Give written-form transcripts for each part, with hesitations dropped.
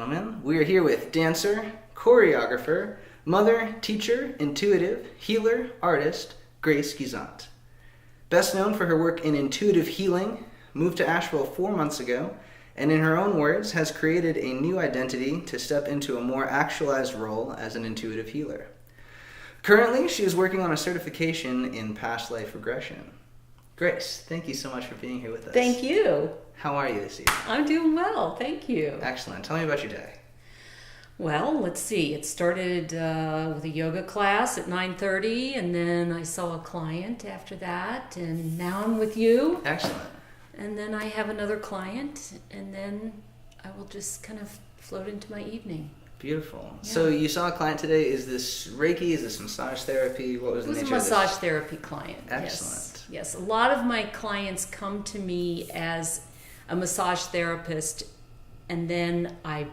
gentlemen. We are here with dancer, choreographer, mother, teacher, intuitive, healer, artist, Grace Gezant. Best known for her work in intuitive healing, moved to Asheville 4 months ago, and in her own words, has created a new identity to step into a more actualized role as an intuitive healer. Currently, she is working on a certification in past life regression. Grace, thank you so much for being here with us. Thank you. How are you this evening? I'm doing well, thank you. Excellent. Tell me about your day. Well, let's see. It started with a yoga class at 9:30, and then I saw a client after that, and now I'm with you. Excellent. And then I have another client, and then I will just kind of float into my evening. Beautiful. Yeah. So you saw a client today. Is this Reiki? Is this massage therapy? What was the nature of this? It was a massage therapy client. Excellent. Yes. A lot of my clients come to me as a massage therapist, and then I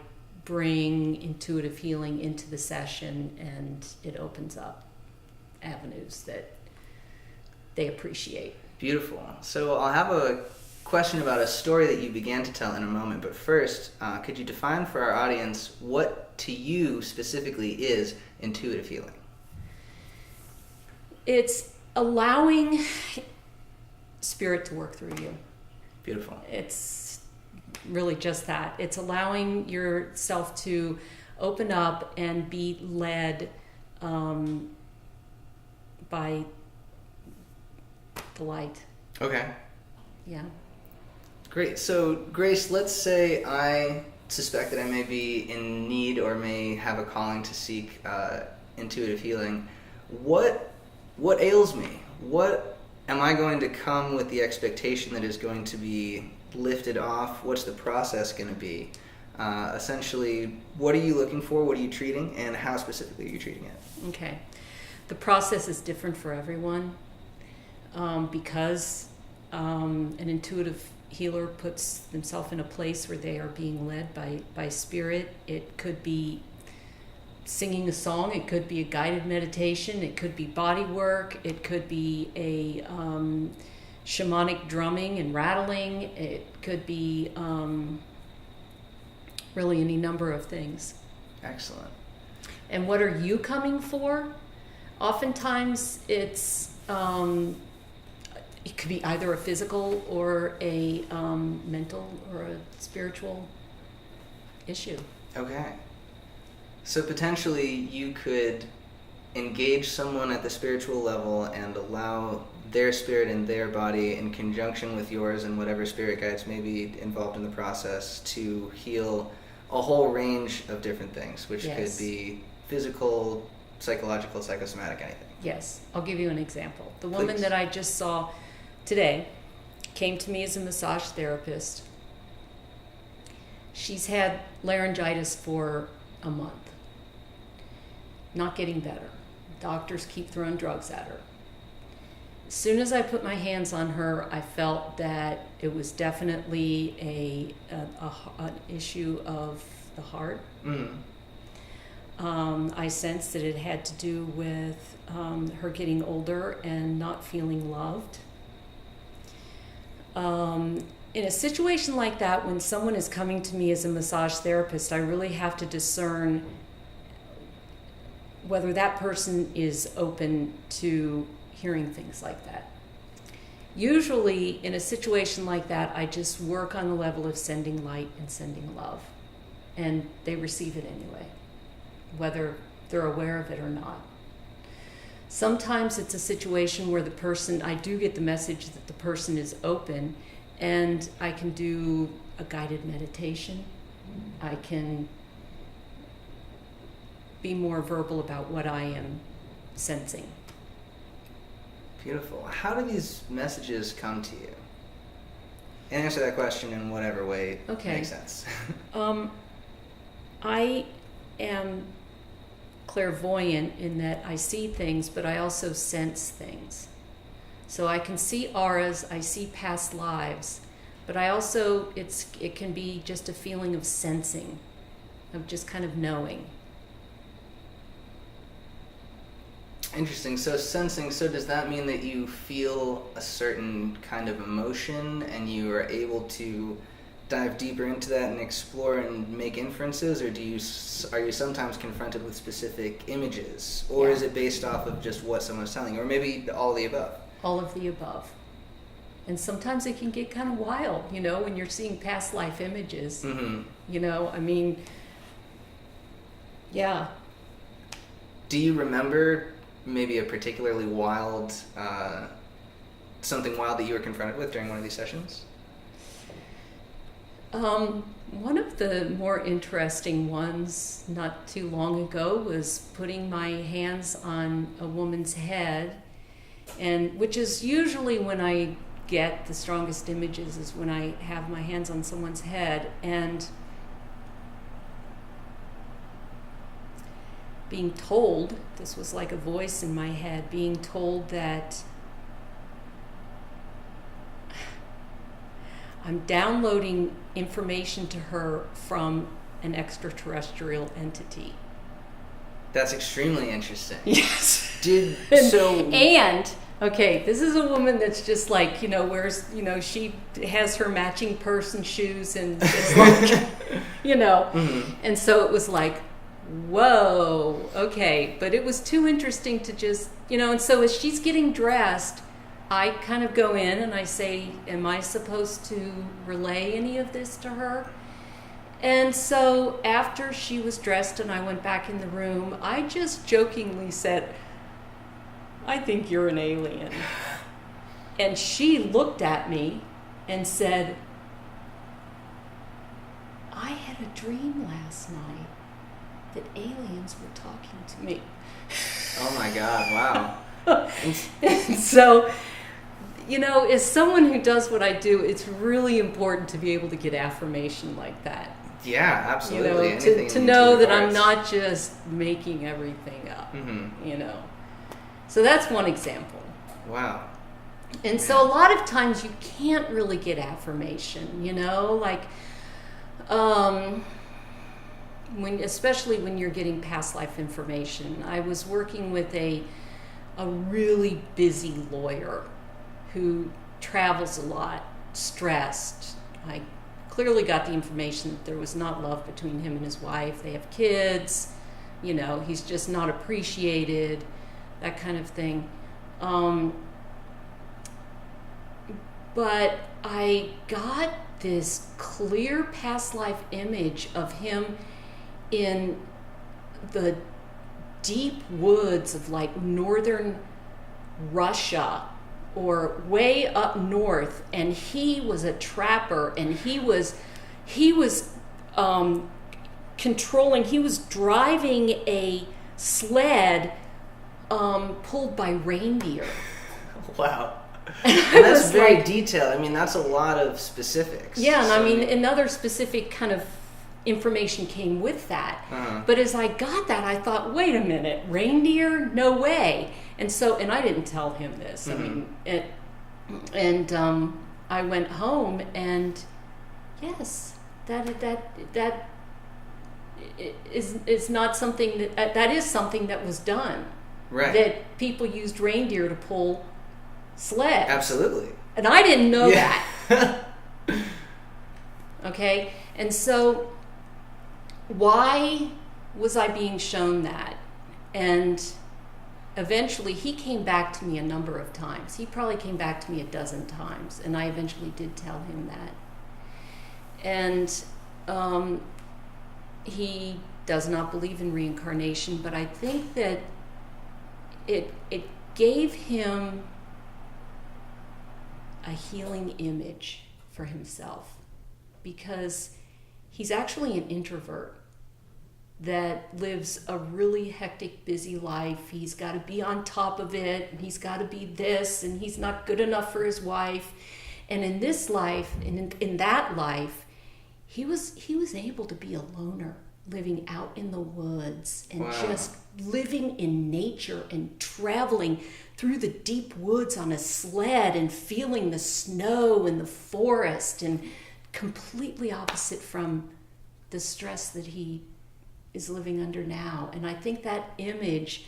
bring intuitive healing into the session, and it opens up avenues that they appreciate. Beautiful. So I'll have a question about a story that you began to tell in a moment, but first, could you define for our audience what to you specifically is intuitive healing? It's allowing spirit to work through you. Beautiful. It's really just that. It's allowing yourself to open up and be led by the light. Okay. Yeah. Great. So, Grace, let's say I suspect that I may be in need or may have a calling to seek intuitive healing. What ails me? What am I going to come with the expectation that is going to be lifted off? What's the process going to be? Essentially, what are you looking for? What are you treating? And how specifically are you treating it? Okay. The process is different for everyone because an intuitive healer puts themselves in a place where they are being led by spirit. It could be singing a song, it could be a guided meditation, it could be body work, it could be a shamanic drumming and rattling, it could be really any number of things. Excellent. And what are you coming for? Oftentimes it's it could be either a physical or a mental or a spiritual issue. Okay. So potentially you could engage someone at the spiritual level and allow their spirit and their body in conjunction with yours and whatever spirit guides may be involved in the process to heal a whole range of different things, which Yes. could be physical, psychological, psychosomatic, anything. Yes, I'll give you an example. The woman Please. that I just saw today came to me as a massage therapist. She's had laryngitis for a month. Not getting better. Doctors keep throwing drugs at her. As soon as I put my hands on her, I felt that it was definitely an issue of the heart. Mm. I sensed that it had to do with her getting older and not feeling loved. In a situation like that, when someone is coming to me as a massage therapist, I really have to discern whether that person is open to hearing things like that. Usually, in a situation like that, I just work on the level of sending light and sending love, and they receive it anyway, whether they're aware of it or not. Sometimes it's a situation where I do get the message that the person is open, and I can do a guided meditation. I can be more verbal about what I am sensing. Beautiful. How do these messages come to you? And answer that question in whatever way makes sense. I am clairvoyant in that I see things, but I also sense things. So I can see auras, I see past lives, but I also, it can be just a feeling of sensing, of just kind of knowing. Interesting. So sensing, so does that mean that you feel a certain kind of emotion and you are able to dive deeper into that and explore and make inferences, or are you sometimes confronted with specific images, or is it based off of just what someone's telling you, or maybe all of the above? All of the above. And sometimes it can get kind of wild, when you're seeing past life images. Mm-hmm. Yeah. Do you remember maybe a particularly wild, something wild that you were confronted with during one of these sessions? One of the more interesting ones not too long ago was putting my hands on a woman's head, and which is usually when I get the strongest images, is when I have my hands on someone's head, and being told, this was like a voice in my head, being told that I'm downloading information to her from an extraterrestrial entity. That's extremely interesting. Yes. Okay, this is a woman that's just like, wears, she has her matching purse and shoes and just like, mm-hmm. And so it was like, whoa, okay. But it was too interesting to just, and so as she's getting dressed, I kind of go in and I say, am I supposed to relay any of this to her? And so after she was dressed and I went back in the room, I just jokingly said, I think you're an alien. And she looked at me and said, I had a dream last night that aliens were talking to me. Oh my God, wow. And so, as someone who does what I do, it's really important to be able to get affirmation like that. Yeah, absolutely. To know that I'm not just making everything up, mm-hmm. So that's one example. Wow. And so a lot of times you can't really get affirmation, especially when you're getting past life information. I was working with a really busy lawyer who travels a lot, stressed. I clearly got the information that there was not love between him and his wife. They have kids, he's just not appreciated, that kind of thing. But I got this clear past life image of him in the deep woods of like northern Russia or way up north, and he was a trapper, and he was driving a sled pulled by reindeer. Wow. And that's very detailed. That's a lot of specifics. Yeah, and another specific kind of information came with that. Uh-huh. But as I got that, I thought, wait a minute, reindeer? No way. And I didn't tell him this. Mm-hmm. I went home, and yes, that is not something that is something that was done. Right. That people used reindeer to pull sleds. Absolutely. And I didn't know that. Okay? And so why was I being shown that? And eventually he came back to me a number of times. He probably came back to me a dozen times, and I eventually did tell him that. And he does not believe in reincarnation, but I think that it gave him a healing image for himself, because he's actually an introvert that lives a really hectic, busy life. He's got to be on top of it, and he's got to be this, and he's not good enough for his wife. And in this life, in that life, he was able to be a loner, living out in the woods and just living in nature and traveling through the deep woods on a sled and feeling the snow in the forest, and completely opposite from the stress that he is living under now. And I think that image,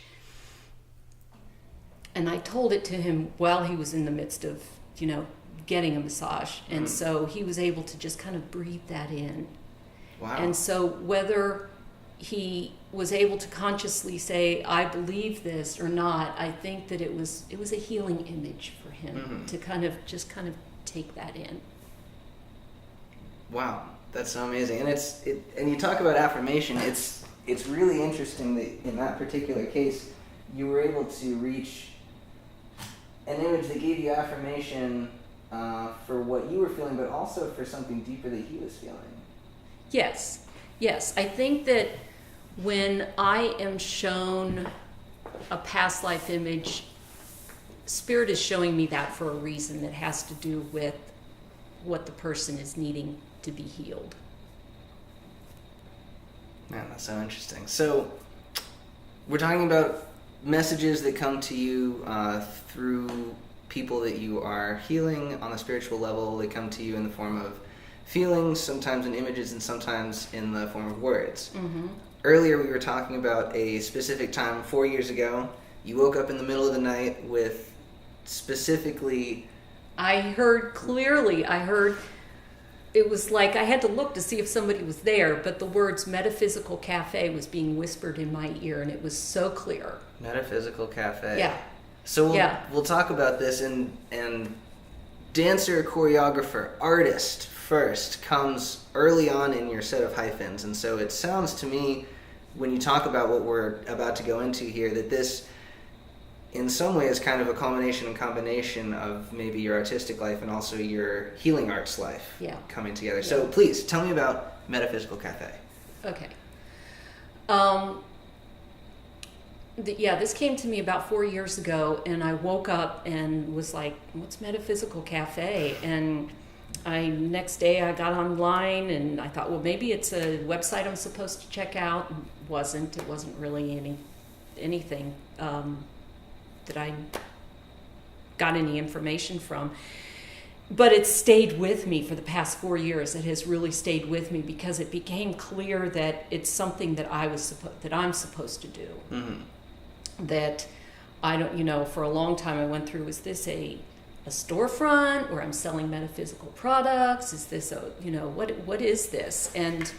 and I told it to him while he was in the midst of, getting a massage. And so he was able to just kind of breathe that in. Wow. And so whether he was able to consciously say, I believe this or not, I think that it was a healing image for him to kind of take that in. Wow, that's so amazing. And and you talk about affirmation, it's really interesting that in that particular case, you were able to reach an image that gave you affirmation for what you were feeling, but also for something deeper that he was feeling. Yes. I think that when I am shown a past life image, Spirit is showing me that for a reason that has to do with what the person is needing to be healed. Man, that's so interesting. So we're talking about messages that come to you through people that you are healing on a spiritual level. They come to you in the form of feelings, sometimes in images, and sometimes in the form of words. Mm-hmm. Earlier we were talking about a specific time 4 years ago. You woke up in the middle of the night with specifically... I heard clearly. It was like I had to look to see if somebody was there, but the words Metaphysical Cafe was being whispered in my ear, and it was so clear. Metaphysical Cafe. Yeah. So we'll talk about this, and dancer, choreographer, artist first comes early on in your set of hyphens. And so it sounds to me, when you talk about what we're about to go into here, that this in some way is kind of a culmination and combination of maybe your artistic life and also your healing arts life coming together. Yeah. So please tell me about Metaphysical Cafe. Okay. This came to me about 4 years ago, and I woke up and was like, what's Metaphysical Cafe? And next day I got online and I thought, well, maybe it's a website I'm supposed to check out. It wasn't really anything that I got any information from. But it stayed with me for the past 4 years. It has really stayed with me because it became clear that it's something that I'm supposed to do. Mm-hmm. That I don't, for a long time I went through, is this a storefront where I'm selling metaphysical products? Is this what is this? And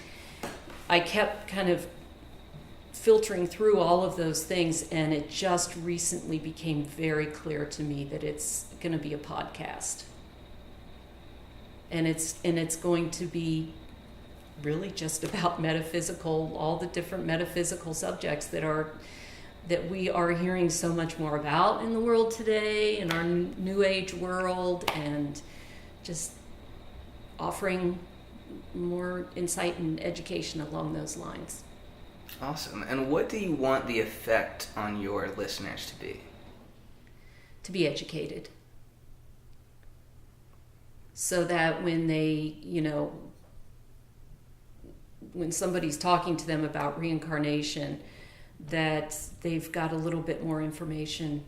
I kept kind of filtering through all of those things, and it just recently became very clear to me that it's going to be a podcast. And it's going to be really just about metaphysical, all the different metaphysical subjects that we are hearing so much more about in the world today, in our new age world, and just offering more insight and education along those lines. Awesome. And what do you want the effect on your listeners to be? To be educated. So that when they, when somebody's talking to them about reincarnation, that they've got a little bit more information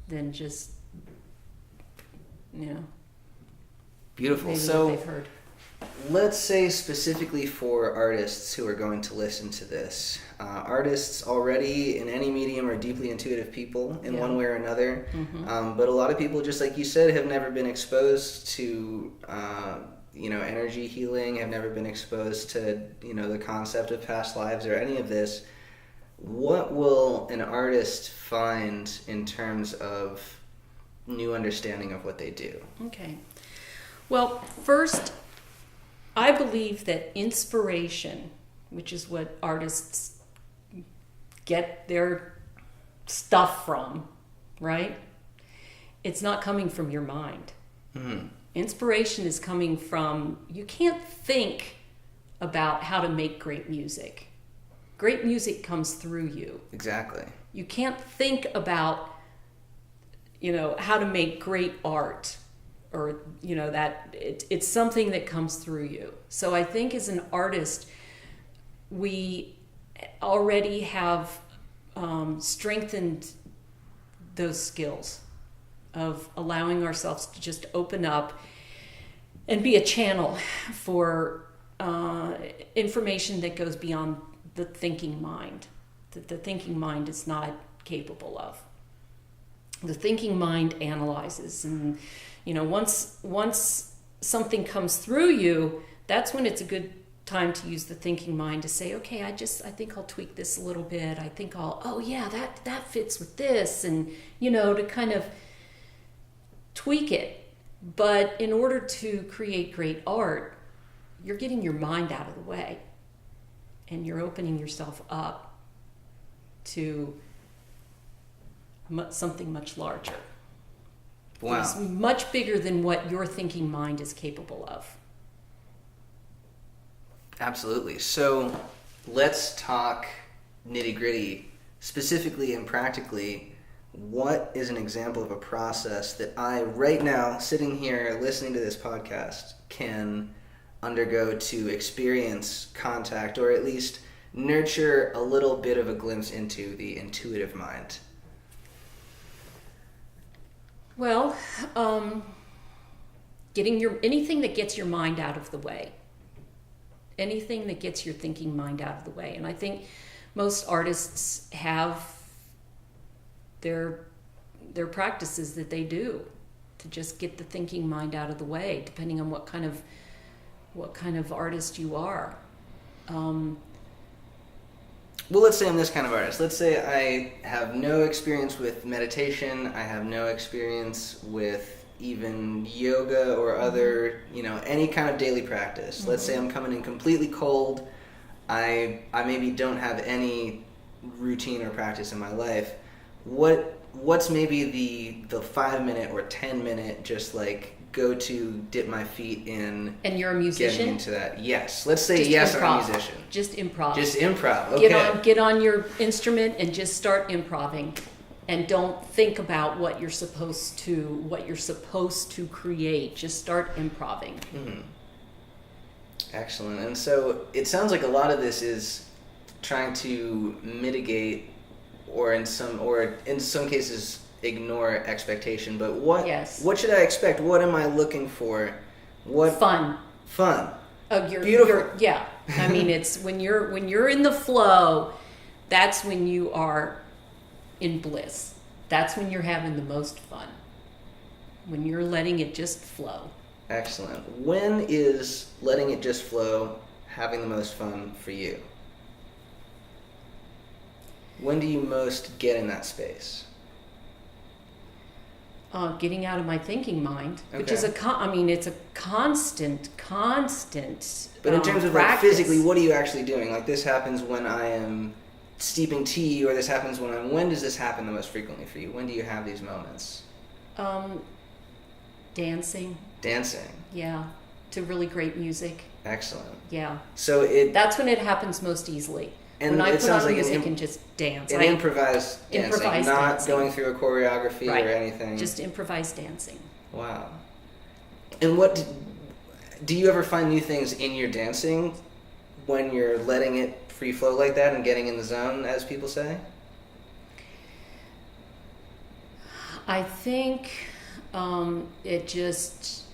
than just, Beautiful. maybe So what they've heard. Let's say specifically for artists who are going to listen to this. Artists already in any medium are deeply intuitive people in one way or another. Mm-hmm. But a lot of people, just like you said, have never been exposed to energy healing, have never been exposed to the concept of past lives or any of this. What will an artist find in terms of new understanding of what they do? Okay. Well, first, I believe that inspiration, which is what artists get their stuff from, right? It's not coming from your mind. Mm-hmm. Inspiration is coming from, you can't think about how to make great music. Great music comes through you. Exactly. You can't think about, how to make great art, or that it's something that comes through you. So I think as an artist, we already have strengthened those skills of allowing ourselves to just open up and be a channel for information that goes beyond the thinking mind, that the thinking mind is not capable of. The thinking mind analyzes, and once something comes through you, that's when it's a good time to use the thinking mind to say, okay, I think I'll tweak this a little bit. I think oh yeah, that fits with this, and to kind of tweak it. But in order to create great art, you're getting your mind out of the way, and you're opening yourself up to something much larger. Wow. It's much bigger than what your thinking mind is capable of. Absolutely. So let's talk nitty-gritty, specifically and practically. What is an example of a process that I, right now, sitting here listening to this podcast, can undergo to experience contact, or at least nurture a little bit of a glimpse into the intuitive mind? Well, anything that gets your mind out of the way. Anything that gets your thinking mind out of the way. And I think most artists have their practices that they do to just get the thinking mind out of the way, depending on what kind of artist you are. Well, let's say I'm this kind of artist. Let's say I have no experience with meditation. I have no experience with even yoga or other, any kind of daily practice. Mm-hmm. Let's say I'm coming in completely cold. I maybe don't have any routine or practice in my life. What's maybe the 5-minute or 10-minute just like go to dip my feet in? And you're a musician? Getting into that. Yes. Let's say just I'm a musician. Just improv. Just improv. Okay. Get on your instrument and just start improving. And don't think about what you're supposed to create. Just start improving. Mm-hmm. Excellent. And so it sounds like a lot of this is trying to mitigate, or in some cases ignore expectation. But what should I expect? What am I looking for? Fun. Oh, beautiful. Yeah. I mean, it's when you're in the flow, that's when you are in bliss. That's when you're having the most fun. When you're letting it just flow. Excellent. When is letting it just flow having the most fun for you? When do you most get in that space? Getting out of my thinking mind, which is it's a constant. But in terms of like physically, what are you actually doing? Like this happens when I am steeping tea, or this happens when does this happen the most frequently for you? When do you have these moments? Dancing. Yeah, to really great music. Excellent. Yeah. So that's when it happens most easily. And when I put on like music and just dance. Improvised dancing, not going through a choreography or anything. Just improvised dancing. Wow. And what do you ever find new things in your dancing when you're letting it free flow like that and getting in the zone, as people say? I think it just,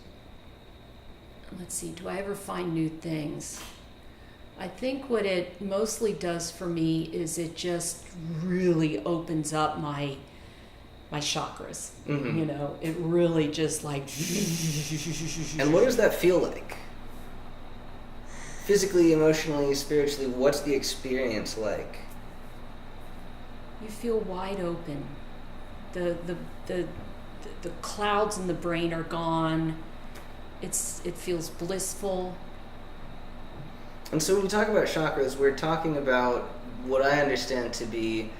let's see, do I ever find new things? I think what it mostly does for me is it just really opens up my chakras. Mm-hmm. It really just like... And what does that feel like? Physically, emotionally, spiritually, what's the experience like? You feel wide open. The clouds in the brain are gone. It feels blissful. And so when you talk about chakras, we're talking about what I understand to be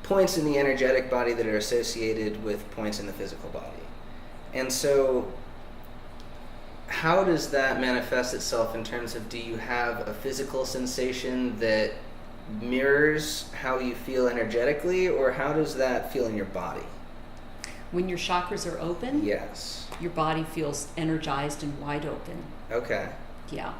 points in the energetic body that are associated with points in the physical body. And so how does that manifest itself in terms of, do you have a physical sensation that mirrors how you feel energetically, or how does that feel in your body? When your chakras are open? Yes. Your body feels energized and wide open. Okay. Yeah.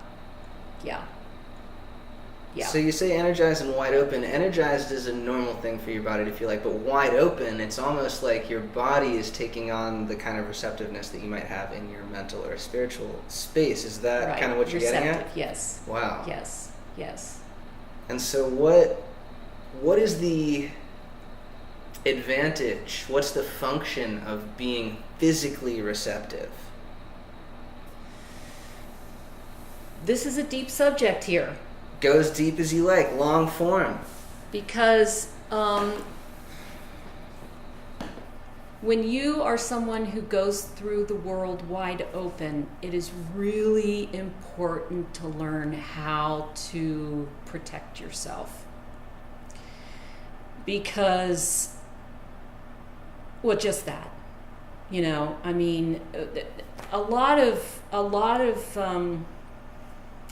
So you say energized and wide open. Energized is a normal thing for your body to feel like, but wide open, it's almost like your body is taking on the kind of receptiveness that you might have in your mental or spiritual space. Is that kind of what you're getting at? Yes. Wow. Yes. And so what is the advantage? What's the function of being physically receptive? This is a deep subject here. Go as deep as you like, long form. Because when you are someone who goes through the world wide open, it is really important to learn how to protect yourself. Because, well, just that, you know, I mean, a lot of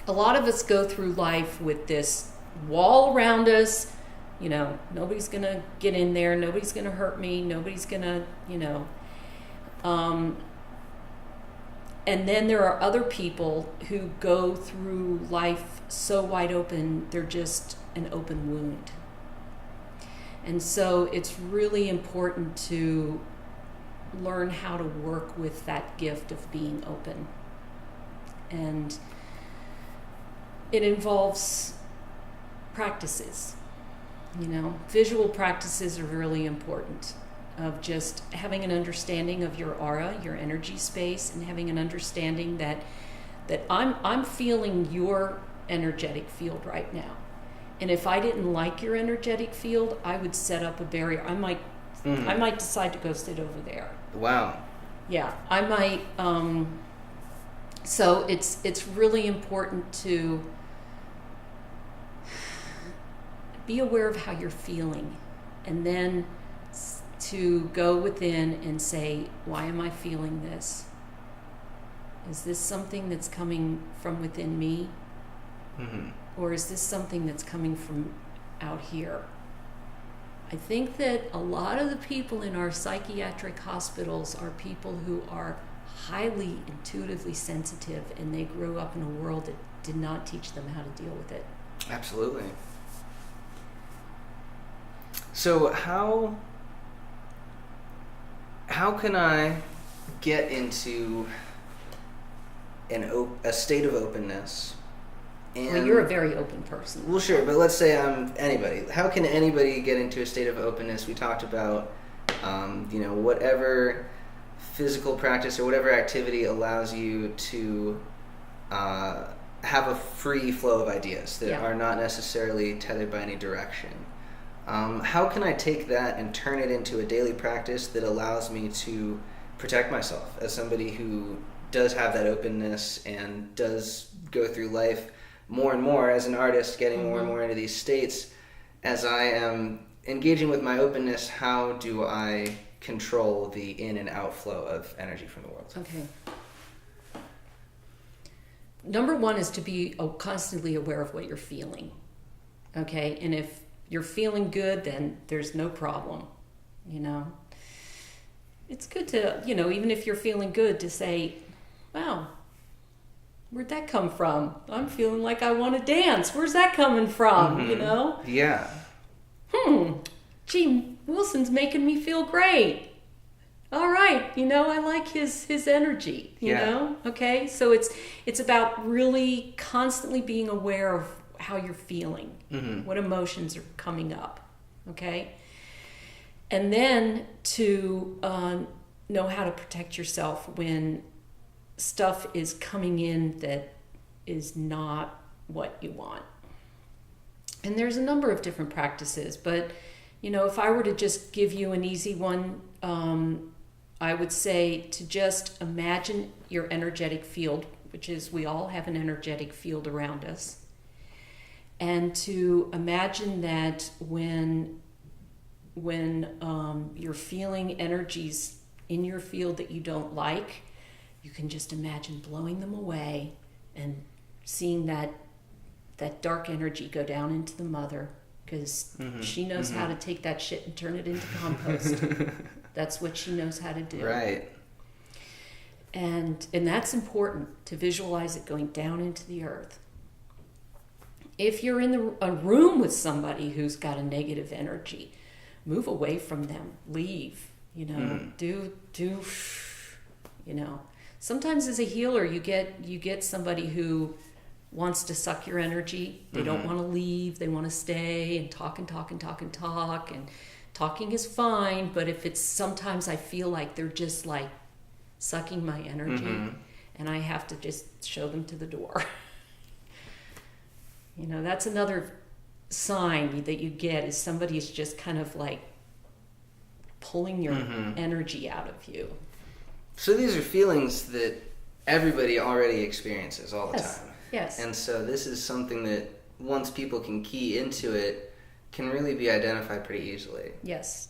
us go through life with this wall around us. You know, nobody's going to get in there. Nobody's going to hurt me. Nobody's going to, you know. And then there are other people who go through life so wide open, they're just an open wound. And so it's really important to learn how to work with that gift of being open. And it involves practices. You know, visual practices are really important, of just having an understanding of your aura, your energy space, and having an understanding that I'm feeling your energetic field right now. And if I didn't like your energetic field, I would set up a barrier. I might decide to go sit over there. Wow. Yeah, I might. So it's really important to be aware of how you're feeling, and then to go within and say, why am I feeling this? Is this something that's coming from within me? Mm-hmm. Or is this something that's coming from out here? I think that a lot of the people in our psychiatric hospitals are people who are highly intuitively sensitive, and they grew up in a world that did not teach them how to deal with it. Absolutely. So how can I get into a state of openness? And, well, you're a very open person. Well, sure, but let's say I'm anybody. How can anybody get into a state of openness? We talked about, whatever physical practice or whatever activity allows you to have a free flow of ideas that are not necessarily tethered by any direction. How can I take that and turn it into a daily practice that allows me to protect myself as somebody who does have that openness and does go through life more and more as an artist, getting more and more into these states? As I am engaging with my openness, how do I control the in and outflow of energy from the world? Okay. Number one is to be constantly aware of what you're feeling. Okay, and if you're feeling good, then there's no problem, you know. It's good to, even if you're feeling good, to say, wow, where'd that come from? I'm feeling like I want to dance. Where's that coming from, Yeah. Gee, Wilson's making me feel great. All right, I like his energy, you know? Okay, so it's about really constantly being aware of how you're feeling, what emotions are coming up, okay? And then to know how to protect yourself when stuff is coming in that is not what you want. And there's a number of different practices, but, if I were to just give you an easy one, I would say to just imagine your energetic field, which is we all have an energetic field around us. And to imagine that when you're feeling energies in your field that you don't like, you can just imagine blowing them away and seeing that dark energy go down into the mother, because she knows how to take that shit and turn it into compost. That's what she knows how to do. Right. And that's important, to visualize it going down into the earth. If you're in a room with somebody who's got a negative energy, move away from them, leave, do, Sometimes as a healer, you get somebody who wants to suck your energy. They don't want to leave. They want to stay and talk and talk and talk and talk and talking is fine, but if it's sometimes I feel like they're just like sucking my energy, and I have to just show them to the door. You know, that's another sign that you get, is somebody is just kind of like pulling your energy out of you. So these are feelings that everybody already experiences all the Yes. time. Yes. And so this is something that once people can key into it, can really be identified pretty easily. Yes.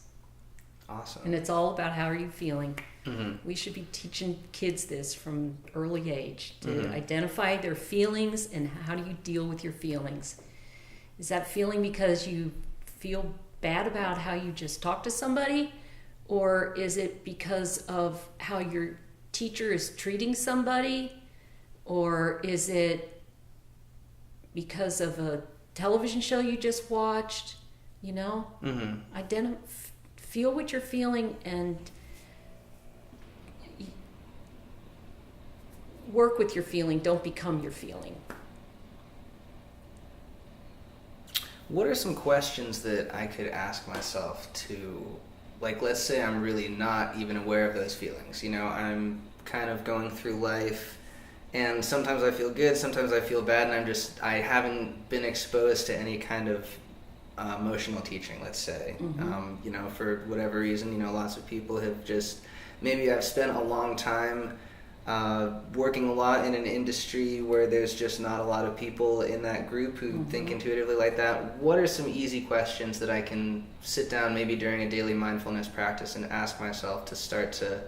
Awesome. And it's all about how are you feeling. Mm-hmm. We should be teaching kids this from early age, to identify their feelings and how do you deal with your feelings. Is that feeling because you feel bad about how you just talked to somebody? Or is it because of how your teacher is treating somebody? Or is it because of a television show you just watched? You know? Feel what you're feeling and work with your feeling. Don't become your feeling. What are some questions that I could ask myself to, like, let's say I'm really not even aware of those feelings. You know, I'm kind of going through life, and sometimes I feel good, sometimes I feel bad, and I haven't been exposed to any kind of emotional teaching, let's say. You know, for whatever reason, you know, lots of people have just, maybe I've spent a long time working a lot in an industry where there's just not a lot of people in that group who think intuitively like that. What are some easy questions that I can sit down maybe during a daily mindfulness practice and ask myself to start to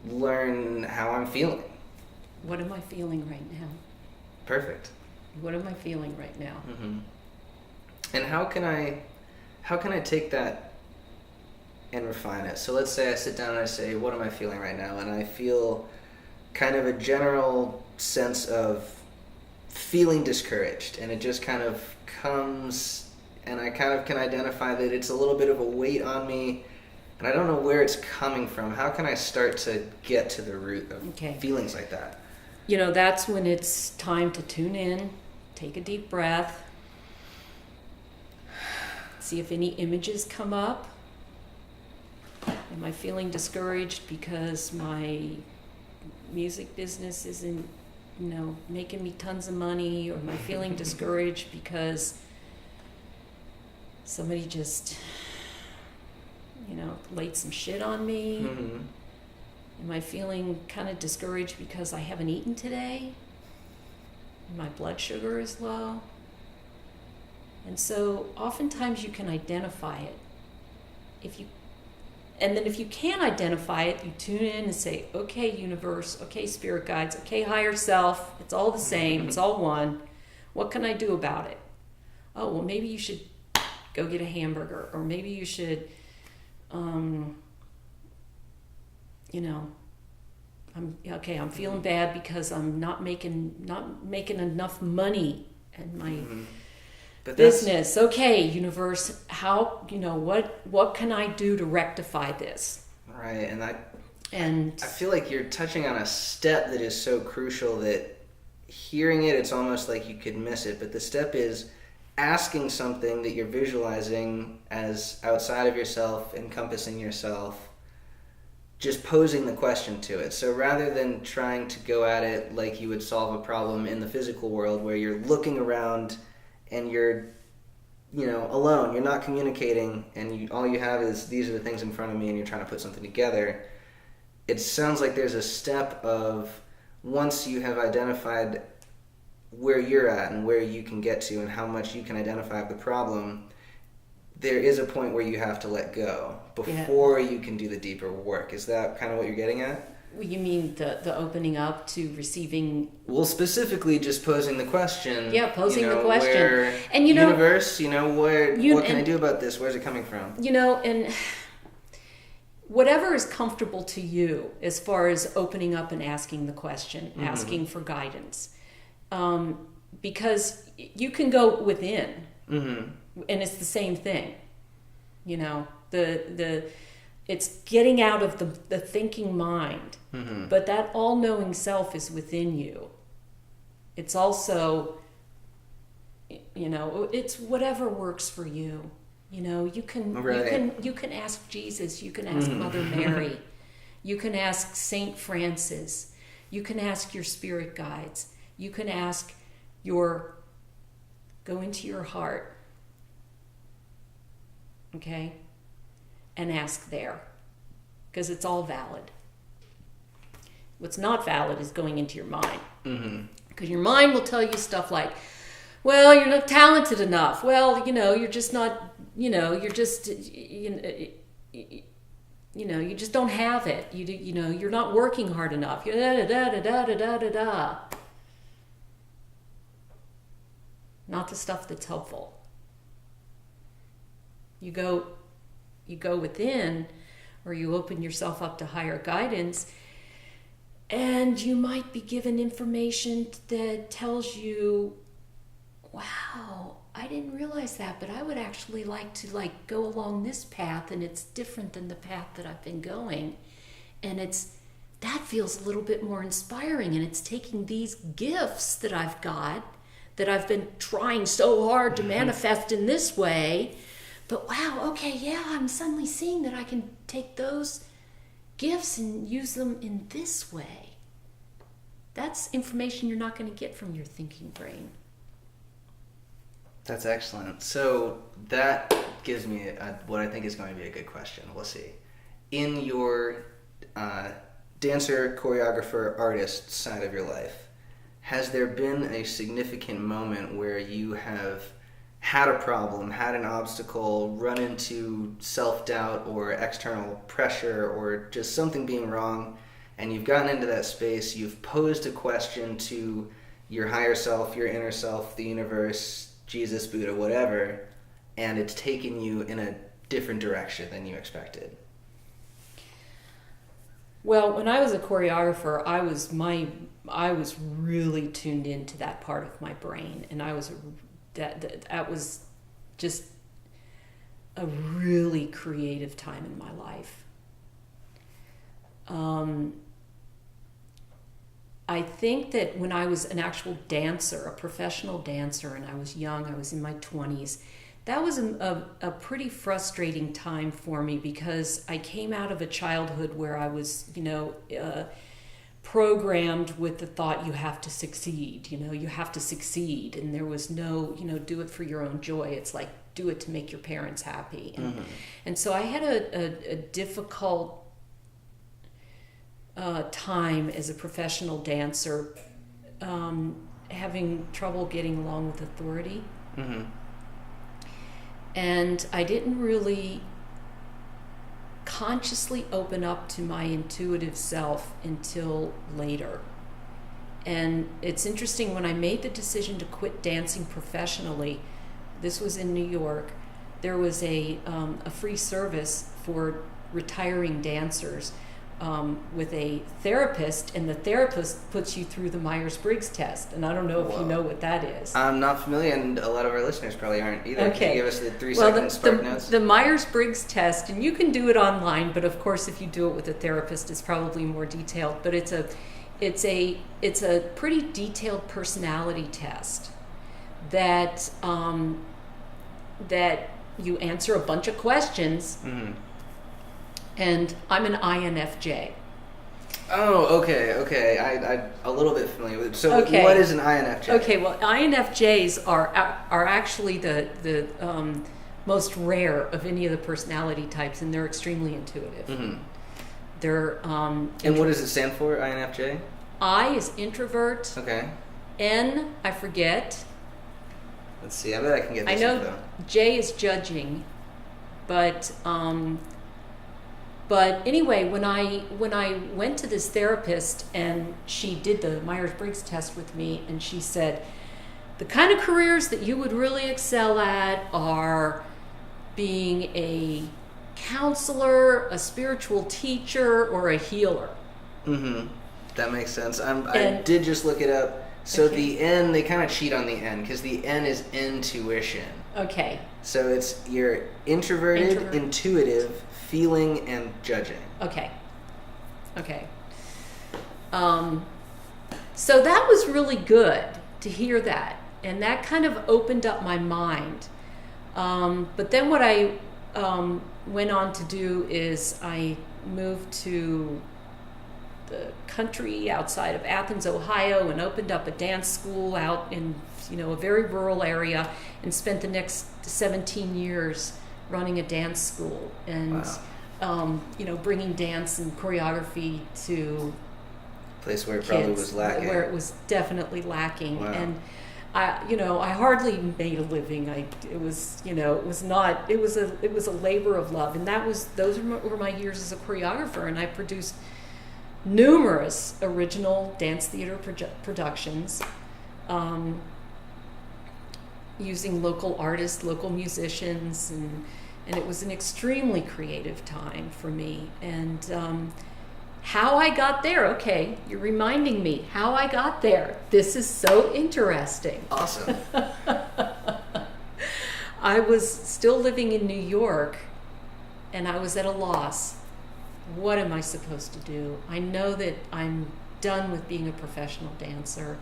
learn how I'm feeling? What am I feeling right now? Perfect. What am I feeling right now? And how can I take that and refine it? So let's say I sit down and I say, what am I feeling right now? And I feel kind of a general sense of feeling discouraged, and it just kind of comes, and I kind of can identify that it's a little bit of a weight on me, and I don't know where it's coming from. How can I start to get to the root of feelings like that? You know, that's when it's time to tune in, take a deep breath, see if any images come up. Am I feeling discouraged because my music business isn't, you know, making me tons of money? Or am I feeling discouraged because somebody just, you know, laid some shit on me? Am I feeling kind of discouraged because I haven't eaten today? My blood sugar is low. And so oftentimes you can identify it. And then if you can't identify it, you tune in and say, okay, universe, okay, spirit guides, okay, higher self, it's all the same, it's all one. What can I do about it? Oh, well, maybe you should go get a hamburger, or maybe you should, you know, I'm feeling bad because I'm not making enough money in my business. Okay, universe, how, you know, what can I do to rectify this? Right, and I feel like you're touching on a step that is so crucial that hearing it's almost like you could miss it, but the step is asking something that you're visualizing as outside of yourself, encompassing yourself, just posing the question to it. So rather than trying to go at it like you would solve a problem in the physical world where you're looking around and you're, you know, alone, you're not communicating, and all you have is these are the things in front of me and you're trying to put something together, it sounds like there's a step of, once you have identified where you're at and where you can get to and how much you can identify the problem, there is a point where you have to let go before you can do the deeper work. Is that kind of what you're getting at? You mean the opening up to receiving? Well, specifically just posing the question. Yeah, posing the question. And you know, universe, you know, what can I do about this? Where's it coming from? You know, and whatever is comfortable to you as far as opening up and asking the question, asking for guidance. Because you can go within, and it's the same thing. You know, it's getting out of the thinking mind, but that all-knowing self is within you. It's also, you know, it's whatever works for you. You know, you can ask Jesus, you can ask Mother Mary, you can ask Saint Francis, you can ask your spirit guides, you can ask go into your heart, okay, and ask there, because it's all valid. What's not valid is going into your mind, because your mind will tell you stuff like, well, you're not talented enough. Well, you're just not, you're just, you just don't have it. You're not working hard enough. Not the stuff that's helpful. You go within, or you open yourself up to higher guidance, and you might be given information that tells you, wow, I didn't realize that, but I would actually like to go along this path, and it's different than the path that I've been going. And that feels a little bit more inspiring, and it's taking these gifts that I've got, that I've been trying so hard to manifest in this way, but wow, okay, yeah, I'm suddenly seeing that I can take those gifts and use them in this way. That's information you're not going to get from your thinking brain. That's excellent. So that gives me what I think is going to be a good question. We'll see. In your dancer, choreographer, artist side of your life, has there been a significant moment where you have had a problem, had an obstacle, run into self-doubt or external pressure or just something being wrong, and you've gotten into that space, you've posed a question to your higher self, your inner self, the universe, Jesus, Buddha, whatever, and it's taken you in a different direction than you expected? Well, when I was a choreographer, I was really tuned into that part of my brain, and that was just a really creative time in my life. I think that when I was an actual dancer, a professional dancer, and I was young, I was in my 20s, that was a pretty frustrating time for me, because I came out of a childhood where I was, programmed with the thought you have to succeed, you have to succeed. And there was no, do it for your own joy. It's like, do it to make your parents happy. And so I had a difficult time as a professional dancer, having trouble getting along with authority. And I didn't really consciously open up to my intuitive self until later. And it's interesting, when I made the decision to quit dancing professionally, this was in New York, there was a free service for retiring dancers with a therapist, and the therapist puts you through the Myers-Briggs test. And I don't know if you know what that is. I'm not familiar, and a lot of our listeners probably aren't either. Okay. Can you give us the 3-second spark notes? The Myers-Briggs test, and you can do it online, but of course if you do it with a therapist, it's probably more detailed. But it's a pretty detailed personality test that you answer a bunch of questions. And I'm an INFJ. Oh, okay. I'm a little bit familiar with it. So what is an INFJ? Okay, well, INFJs are actually the most rare of any of the personality types, and they're extremely intuitive. They're and what does it stand for, INFJ? I is introvert. Okay. N, I forget. Let's see. I bet I can get this. I know info. J is judging, but anyway, when I went to this therapist, and she did the Myers-Briggs test with me, and she said, the kind of careers that you would really excel at are being a counselor, a spiritual teacher, or a healer. That makes sense. I did just look it up. So the N, they kind of cheat on the N, because the N is intuition. Okay. So it's you're introverted, intuitive, feeling, and judging. Okay. So that was really good to hear that, and that kind of opened up my mind. But then what I went on to do is I moved to the country outside of Athens, Ohio, and opened up a dance school out in a very rural area, and spent the next 17 years running a dance school and bringing dance and choreography to place where it kids, probably was lacking. Where it was definitely lacking. Wow. And I hardly made a living. It was a labor of love, and those were my years as a choreographer, and I produced numerous original dance theater productions, using local artists, local musicians, and it was an extremely creative time for me. And how I got there, okay, you're reminding me how I got there. This is so interesting. Awesome. I was still living in New York, and I was at a loss. What am I supposed to do? I know that I'm done with being a professional dancer.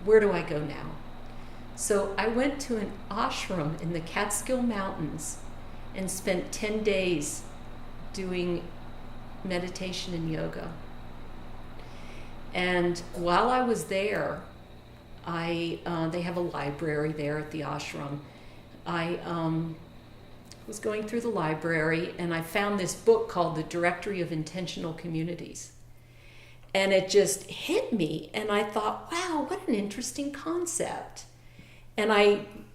Where do I go now? So I went to an ashram in the Catskill Mountains and spent 10 days doing meditation and yoga. And while I was there, they have a library there at the ashram. I was going through the library, and I found this book called The Directory of Intentional Communities. And it just hit me, and I thought, wow, what an interesting concept. And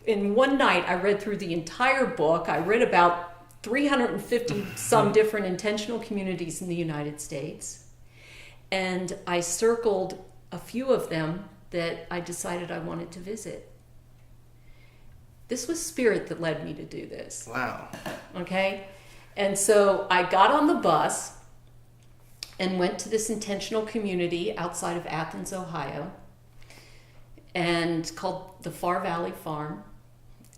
in one night, I read through the entire book. I read about 350 some different intentional communities in the United States. And I circled a few of them that I decided I wanted to visit. This was spirit that led me to do this. Wow. Okay? And so I got on the bus and went to this intentional community outside of Athens, Ohio, and called the Far Valley Farm.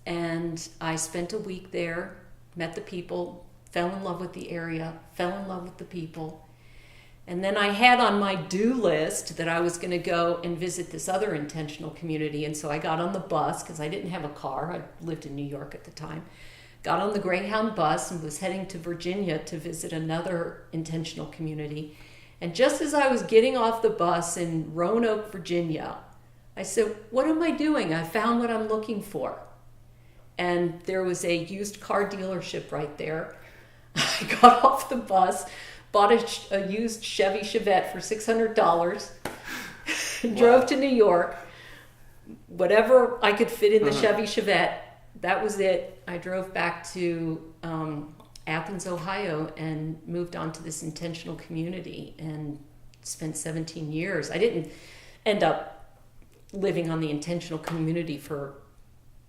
And I spent a week there, met the people, fell in love with the area, fell in love with the people. And then I had on my do list that I was going to go and visit this other intentional community. And so I got on the bus, because I didn't have a car. I lived in New York at the time. Got on the Greyhound bus and was heading to Virginia to visit another intentional community. And just as I was getting off the bus in Roanoke, Virginia, I said, what am I doing? I found what I'm looking for. And there was a used car dealership right there. I got off the bus, bought a used Chevy Chevette for $600, drove to New York. Whatever I could fit in the Chevy Chevette, that was it. I drove back to Athens, Ohio, and moved on to this intentional community and spent 17 years. I didn't end up living on the intentional community for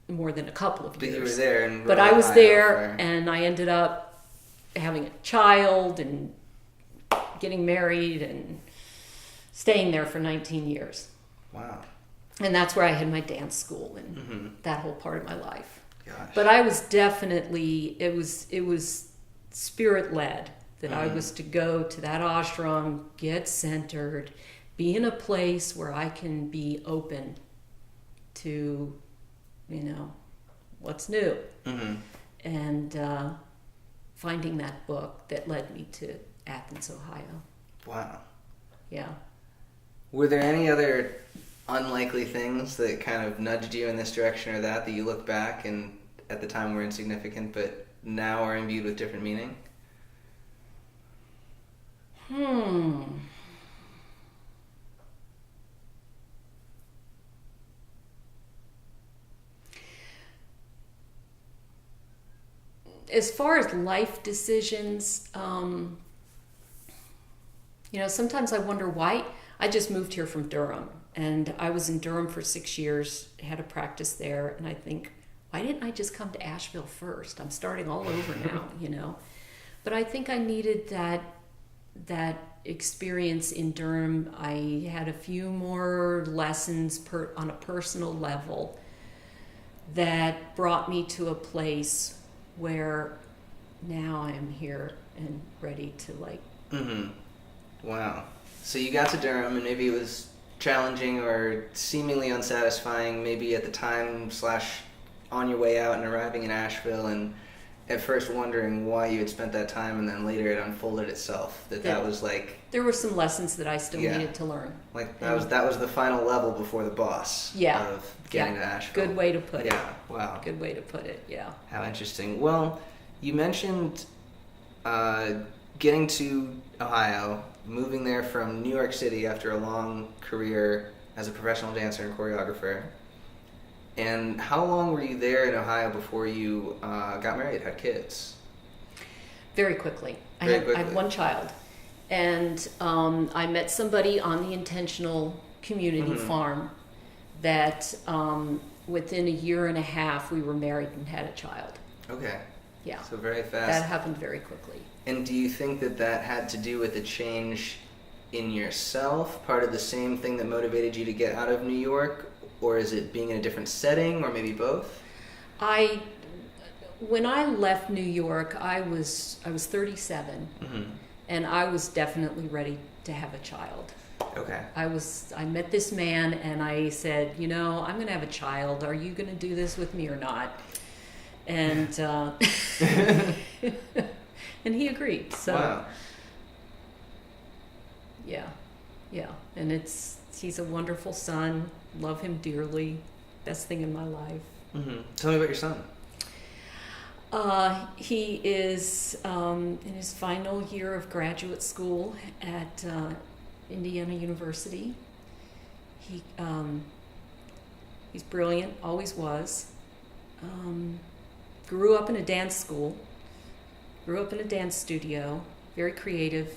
more than a couple of years. But you were there. But I was there, and I ended up having a child and getting married and staying there for 19 years. Wow. And that's where I had my dance school and that whole part of my life. Gosh. But I was definitely, it was spirit-led that I was to go to that ashram, get centered, be in a place where I can be open to, what's new. And finding that book that led me to Athens, Ohio. Wow. Yeah. Were there any other unlikely things that kind of nudged you in this direction or that you look back and at the time were insignificant but now are imbued with different meaning? As far as life decisions, sometimes I wonder why. I just moved here from Durham, and I was in Durham for 6 years, had a practice there, and I think, why didn't I just come to Asheville first? I'm starting all over now, But I think I needed that experience in Durham. I had a few more lessons on a personal level that brought me to a place where now I'm here and ready to Wow. So you got to Durham, and maybe it was challenging or seemingly unsatisfying, maybe at the time / on your way out and arriving in Asheville, and at first wondering why you had spent that time, and then later it unfolded itself. That was like, there were some lessons that I still Yeah. needed to learn. like that was the final level before the boss. Yeah. Of getting to Asheville. Good way to put it. Yeah. Wow. Good way to put it. Yeah. How interesting. Well, you mentioned getting to Ohio, moving there from New York City after a long career as a professional dancer and choreographer. And how long were you there in Ohio before you got married, had kids? Very quickly. I Very had one child. And I met somebody on the intentional community farm that within a year and a half we were married and had a child. Okay. Yeah. So very fast. That happened very quickly. And do you think that had to do with a change in yourself, part of the same thing that motivated you to get out of New York? Or is it being in a different setting, or maybe both? When I left New York, I was 37, and I was definitely ready to have a child. Okay. I met this man, and I said, I'm going to have a child. Are you going to do this with me or not? And and he agreed. So Wow. Yeah, and he's a wonderful son. Love him dearly. Best thing in my life. Tell me about your son. He is in his final year of graduate school at Indiana University. He's brilliant, always was. Grew up in a dance school. Grew up in a dance studio. Very creative.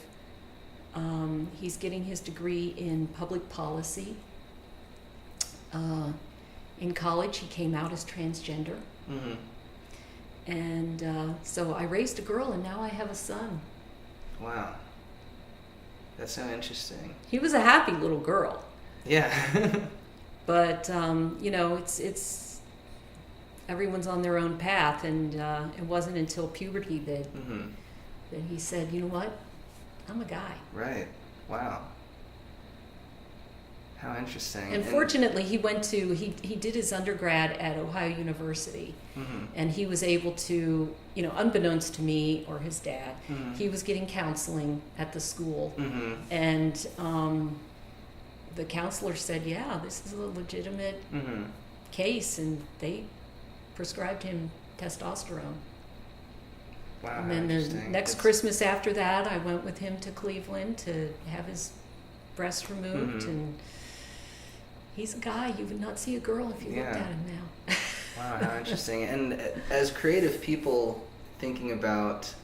He's getting his degree in public policy. In college, he came out as transgender. And so I raised a girl, and now I have a son. Wow. That's so interesting. He was a happy little girl. Yeah. But, it's everyone's on their own path, and it wasn't until puberty that he said, you know what, I'm a guy. Right. Wow. How interesting. And fortunately, he did his undergrad at Ohio University, and he was able to, unbeknownst to me or his dad, he was getting counseling at the school, and the counselor said, yeah, this is a legitimate case, and they prescribed him testosterone. Wow. And then the next Christmas after that, I went with him to Cleveland to have his breast removed, and he's a guy. You would not see a girl if you looked at him now. Wow, how interesting. And as creative people thinking about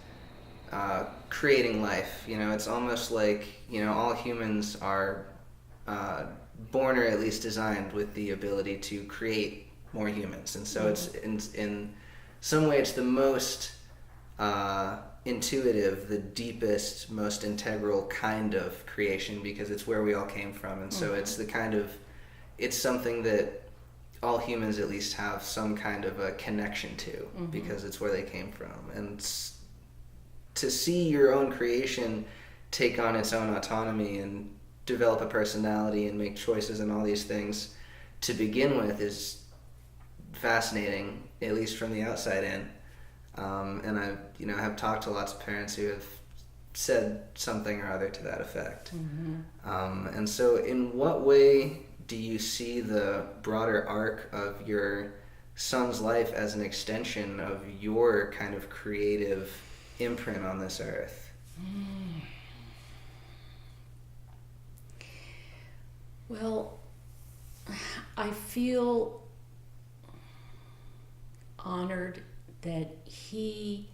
creating life, it's almost like, all humans are born or at least designed with the ability to create more humans. And so it's in some way it's the most intuitive, the deepest, most integral kind of creation, because it's where we all came from. And so it's it's something that all humans at least have some kind of a connection to, because it's where they came from. And to see your own creation take on its own autonomy and develop a personality and make choices and all these things to begin with is fascinating, at least from the outside in. And I have talked to lots of parents who have said something or other to that effect. And so in what way do you see the broader arc of your son's life as an extension of your kind of creative imprint on this earth? Well, I feel honored that he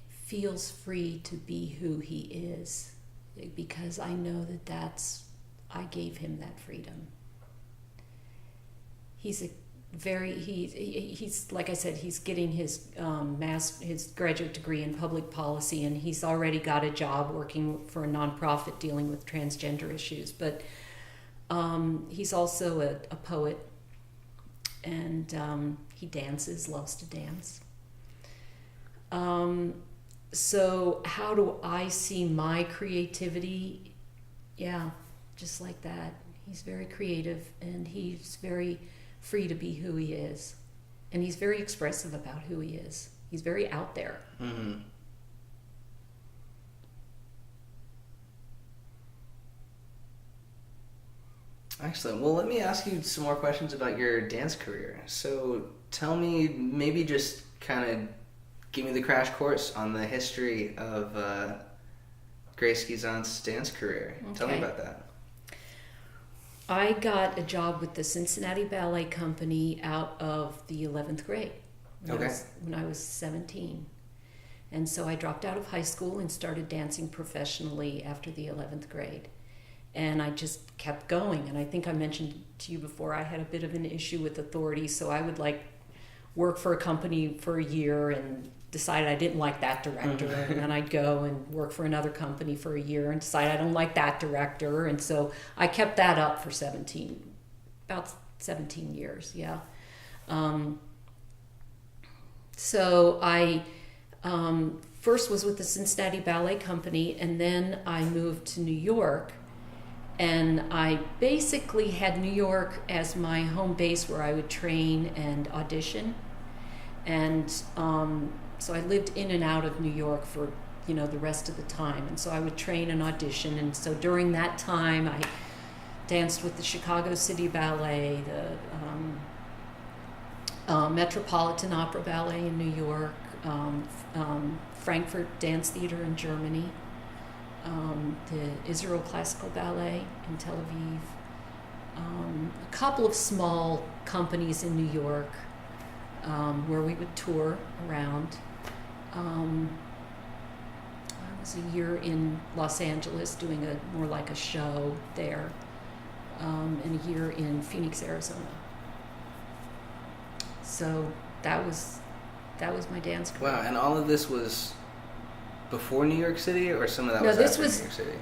feels free to be who he is, because I know I gave him that freedom. He's like I said, he's getting his his graduate degree in public policy, and he's already got a job working for a nonprofit dealing with transgender issues. But he's also a poet, and he dances, loves to dance. So how do I see my creativity? Yeah, just like that. He's very creative, and he's very free to be who he is. And he's very expressive about who he is. He's very out there. Mm-hmm. Excellent. Well, let me ask you some more questions about your dance career. So tell me, maybe just kind of give me the crash course on the history of Grace Gezant's dance career. Okay. Tell me about that. I got a job with the Cincinnati Ballet Company out of the 11th grade when I was 17. And so I dropped out of high school and started dancing professionally after the 11th grade. And I just kept going. And I think I mentioned to you before, I had a bit of an issue with authority. So I would work for a company for a year and decided I didn't like that director. Mm-hmm. And then I'd go and work for another company for a year and decide I don't like that director. And so I kept that up for about 17 years. Yeah. So I first was with the Cincinnati Ballet Company, and then I moved to New York. And I basically had New York as my home base where I would train and audition. And so I lived in and out of New York for, the rest of the time. And so I would train and audition. And so during that time, I danced with the Chicago City Ballet, the Metropolitan Opera Ballet in New York, Frankfurt Dance Theater in Germany, the Israel Classical Ballet in Tel Aviv, a couple of small companies in New York where we would tour around. I was a year in Los Angeles doing more like a show there, and a year in Phoenix, Arizona. So that was my dance career. Wow, and all of this was before New York City, or some of that was after New York City?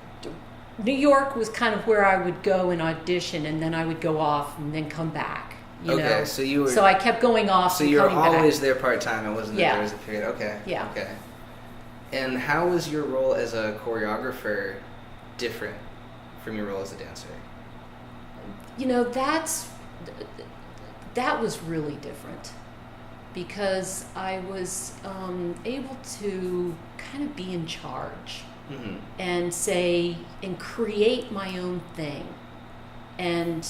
New York was kind of where I would go and audition, and then I would go off and then come back. Okay, so you were. So I kept going off. So you were always there part time. It wasn't that there was a period. Okay. Yeah. Okay. And how was your role as a choreographer different from your role as a dancer? That was really different, because I was able to kind of be in charge. Mm-hmm. and create my own thing, and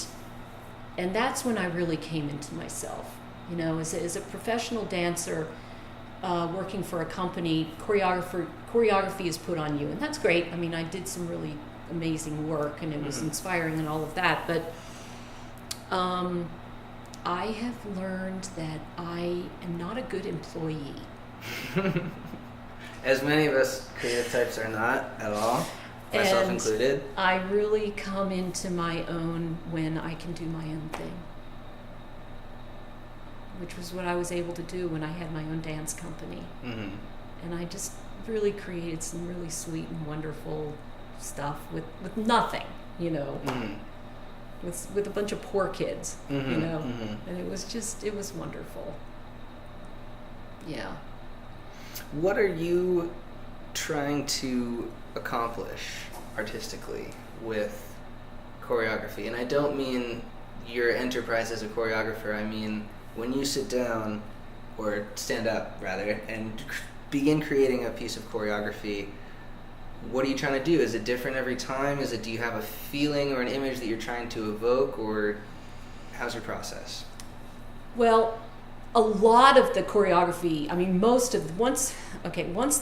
that's when I really came into myself. As a professional dancer, working for a company, choreography is put on you, and that's great. I mean, I did some really amazing work, and it was inspiring and all of that, but I have learned that I am not a good employee. As many of us creative types are not at all, myself included. I really come into my own when I can do my own thing, which was what I was able to do when I had my own dance company. Mm-hmm. And I just really created some really sweet and wonderful stuff with nothing, mm-hmm. with a bunch of poor kids, mm-hmm. Mm-hmm. and it was wonderful. Yeah. What are you trying to accomplish artistically with choreography? And I don't mean your enterprise as a choreographer. I mean when you sit down, or stand up rather, and begin creating a piece of choreography, what are you trying to do? Is it different every time? Do you have a feeling or an image that you're trying to evoke, or how's your process? Well, a lot of the choreography, I mean, once the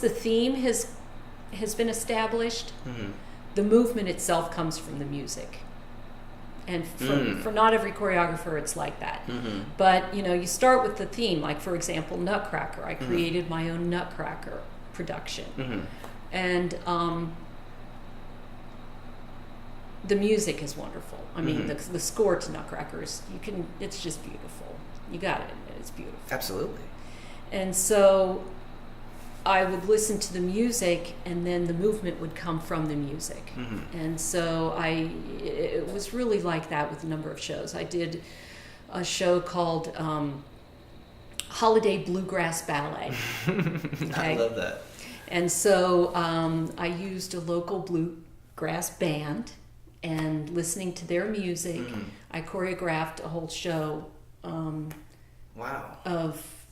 theme has been established, mm-hmm. the movement itself comes from the music. And for not every choreographer, it's like that. Mm-hmm. But, you start with the theme, like, for example, Nutcracker. I created my own Nutcracker production. Mm-hmm. And the music is wonderful. I mean, the score to Nutcracker it's just beautiful. You got it. It's beautiful. Absolutely. And so I would listen to the music, and then the movement would come from the music. Mm-hmm. And so it was really like that with a number of shows. I did a show called Holiday Bluegrass Ballet. Okay? I love that. And so I used a local bluegrass band, and listening to their music, I choreographed a whole show Wow. of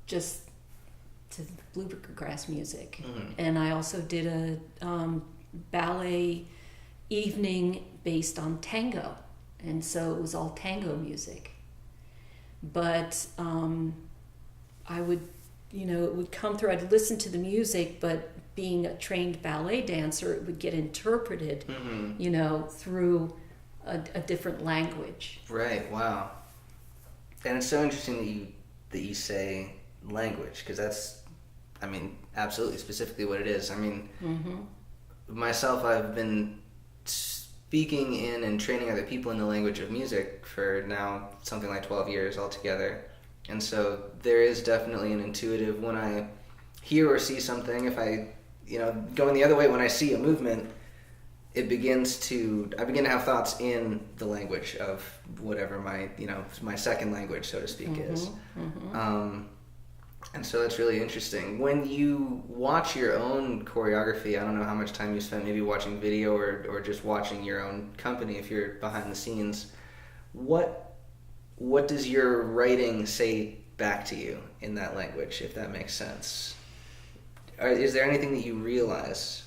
just to bluegrass music. Mm-hmm. And I also did a ballet evening based on tango. And so it was all tango music. But I would, it would come through, I'd listen to the music, but being a trained ballet dancer, it would get interpreted, through a different language. Right, wow. And it's so interesting that you say language, because that's, absolutely specifically what it is. Myself, I've been speaking in and training other people in the language of music for now something like 12 years altogether. And so there is definitely an intuitive, when I hear or see something, if I, going the other way, when I see a movement, I begin to have thoughts in the language of whatever my second language, so to speak, is. Mm-hmm. And so that's really interesting. When you watch your own choreography, I don't know how much time you spend maybe watching video or just watching your own company if you're behind the scenes, what does your writing say back to you in that language, if that makes sense? Is there anything that you realize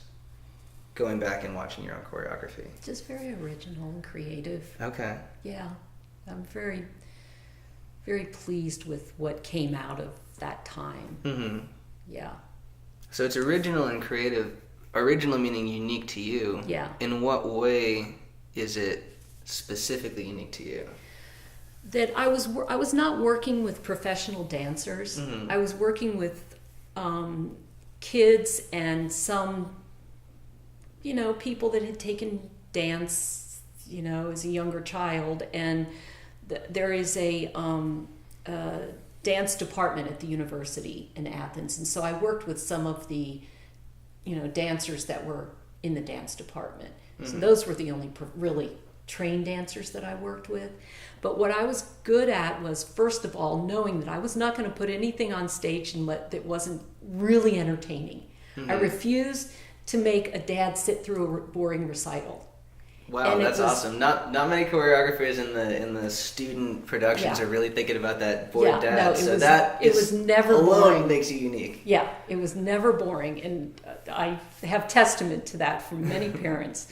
going back and watching your own choreography? Just very original and creative. Okay. Yeah. I'm very, very pleased with what came out of that time. Mm-hmm. Yeah. So it's original and creative. Original meaning unique to you. Yeah. In what way is it specifically unique to you? That I was not working with professional dancers. Mm-hmm. I was working with kids and some, people that had taken dance, as a younger child. And there is a dance department at the university in Athens. And so I worked with some of the, dancers that were in the dance department. Mm-hmm. So those were the only really trained dancers that I worked with. But what I was good at was, first of all, knowing that I was not going to put anything on stage that wasn't really entertaining. Mm-hmm. I refused to make a dad sit through a boring recital. Wow, that's awesome. Not many choreographers in the student productions are really thinking about that bored dad. No, it was never alone boring. Makes you unique. Yeah, it was never boring, and I have testament to that from many parents.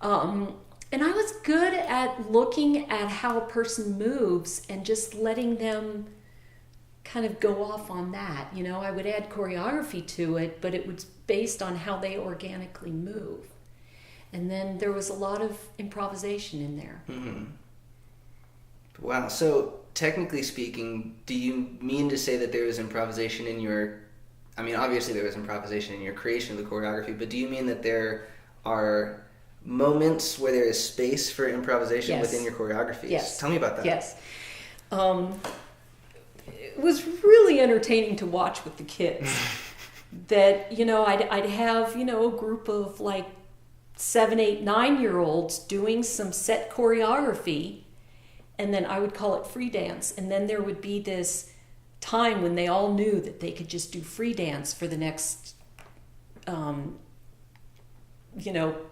And I was good at looking at how a person moves and just letting them kind of go off on that. I would add choreography to it, but it was based on how they organically move. And then there was a lot of improvisation in there. Mm-hmm. Wow. So technically speaking, do you mean to say that there was improvisation in your... obviously there was improvisation in your creation of the choreography, but do you mean that there are moments where there is space for improvisation within your choreographies? Yes. Tell me about that. Yes. It was really entertaining to watch with the kids. That, I'd have, a group of like 7, 8, 9-year-olds doing some set choreography, and then I would call it free dance. And then there would be this time when they all knew that they could just do free dance for the next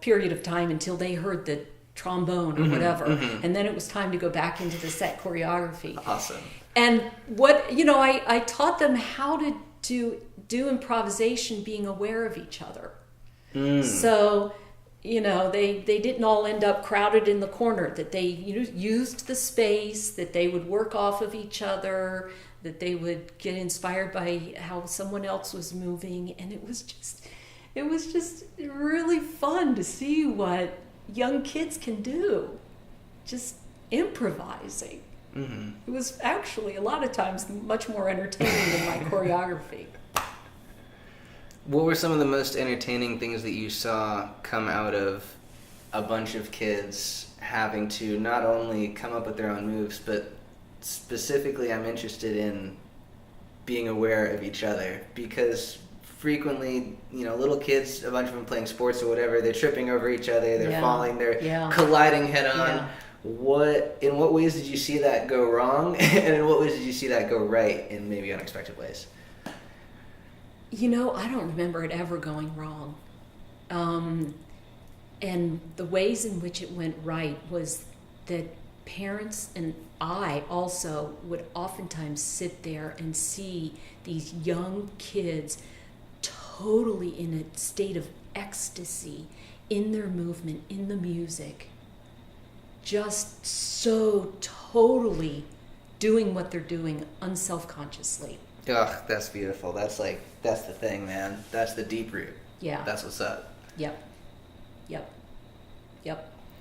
period of time until they heard the trombone or whatever. Mm-hmm. And then it was time to go back into the set choreography. Awesome. And what, I taught them how to do improvisation being aware of each other. Mm. So, they didn't all end up crowded in the corner, that they used the space, that they would work off of each other, that they would get inspired by how someone else was moving. And it was just really fun to see what young kids can do, just improvising. Mm-hmm. It was actually a lot of times much more entertaining than my choreography. What were some of the most entertaining things that you saw come out of a bunch of kids having to not only come up with their own moves, but specifically I'm interested in being aware of each other? Because frequently, little kids, a bunch of them playing sports or whatever, they're tripping over each other, they're falling, they're colliding head on. Yeah. In what ways did you see that go wrong? And in what ways did you see that go right in maybe unexpected ways? I don't remember it ever going wrong. And the ways in which it went right was that parents and I also would oftentimes sit there and see these young kids totally in a state of ecstasy in their movement, in the music, just so totally doing what they're doing unselfconsciously. Ugh, that's beautiful. That's the thing, man. That's the deep root. Yeah. That's what's up. Yep.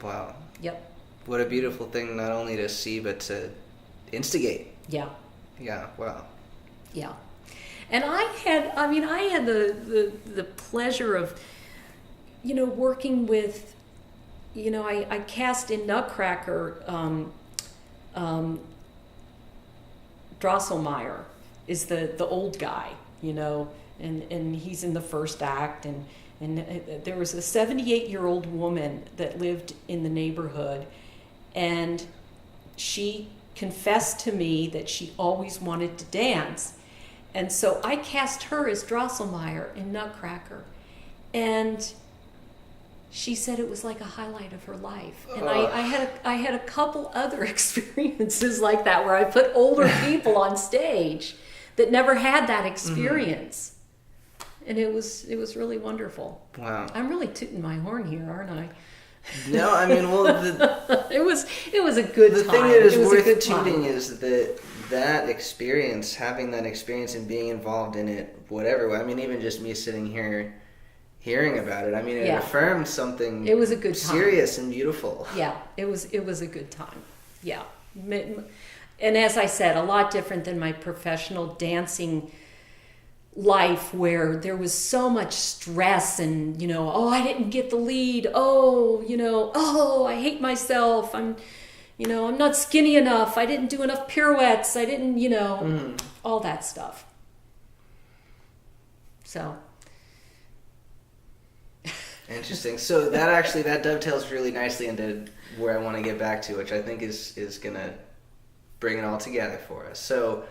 Wow. Yep. What a beautiful thing, not only to see, but to instigate. Yeah. Yeah, wow. Yeah. And I had the pleasure of, working with, I cast in Nutcracker, Drosselmeyer is the old guy, and he's in the first act, and there was a 78-year-old woman that lived in the neighborhood, and she confessed to me that she always wanted to dance. And so I cast her as Drosselmeyer in Nutcracker. And she said it was like a highlight of her life. And I had a couple other experiences like that where I put older people on stage that never had that experience. And it was really wonderful. Wow. I'm really tooting my horn here, aren't I? No, I mean, well, it was a good time. The thing that is worth tooting is that experience, having that experience and being involved in it, whatever. I mean, even just me sitting here hearing about it, I mean, it affirmed something. It was a good time. Serious and beautiful. Yeah, it was a good time. Yeah. And as I said, a lot different than my professional dancing life, where there was so much stress and, I didn't get the lead. I hate myself. I'm not skinny enough. I didn't do enough pirouettes. I didn't, all that stuff. So. Interesting. So that dovetails really nicely into where I want to get back to, which I think is going to bring it all together for us. So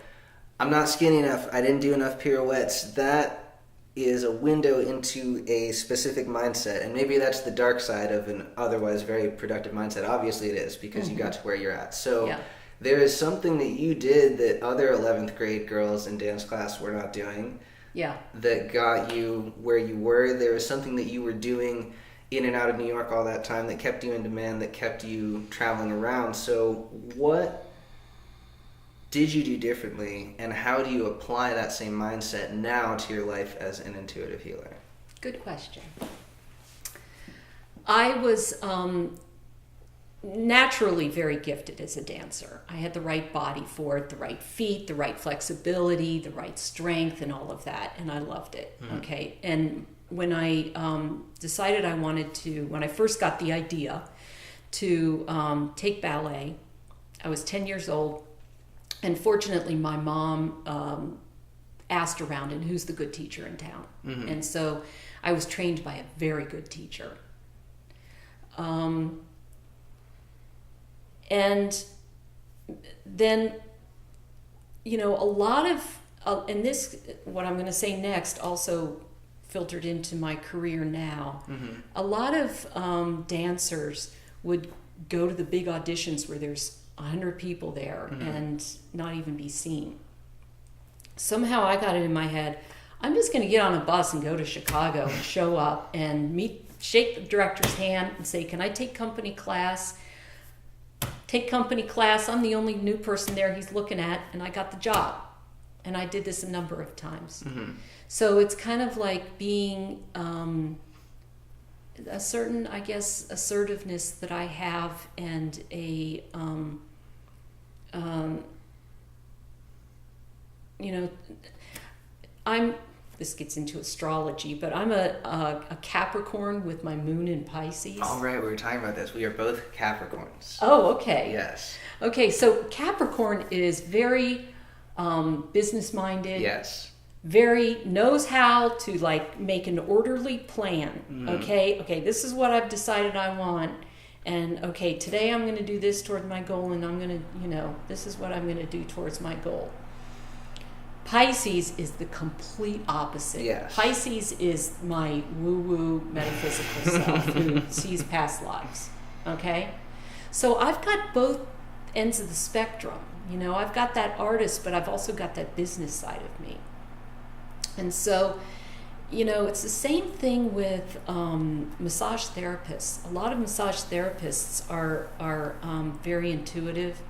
I'm not skinny enough. I didn't do enough pirouettes. That is a window into a specific mindset, and maybe that's the dark side of an otherwise very productive mindset. Obviously it is, because you got to where you're at. So there is something that you did that other 11th grade girls in dance class were not doing. Yeah. That got you where you were. There was something that you were doing in and out of New York all that time that kept you in demand, that kept you traveling around. So what did you do differently, and how do you apply that same mindset now to your life as an intuitive healer? Good question. I was naturally very gifted as a dancer. I had the right body for it, the right feet, the right flexibility, the right strength, and all of that, and I loved it. Okay, and when I decided when I first got the idea to take ballet, I was 10 years old. And fortunately, my mom asked around, and who's the good teacher in town? And so I was trained by a very good teacher. And then, a lot of, and this, what I'm going to say next, also filtered into my career now. A lot of dancers would go to the big auditions where there's 100 people there and not even be seen. Somehow I got it in my head, I'm just going to get on a bus and go to Chicago and show up and shake the director's hand and say, can I take company class? Take company class. I'm the only new person there he's looking at, and I got the job. And I did this a number of times. So it's kind of like being a certain, I guess, assertiveness that I have, and a this gets into astrology, but I'm a Capricorn with my moon in Pisces. All right, we were talking about this. We are both Capricorns. Oh, okay. Yes. Okay, so Capricorn is very business-minded. Yes. Very knows how to make an orderly plan. Okay, this is what I've decided I want. And okay, today I'm going to do this toward my goal, and I'm going to, this is what I'm going to do towards my goal. Pisces is the complete opposite. Yes. Pisces is my woo-woo metaphysical self who sees past lives. Okay? So I've got both ends of the spectrum. You know, I've got that artist, but I've also got that business side of me. And so, you know, it's the same thing with massage therapists. A lot of massage therapists are very intuitive,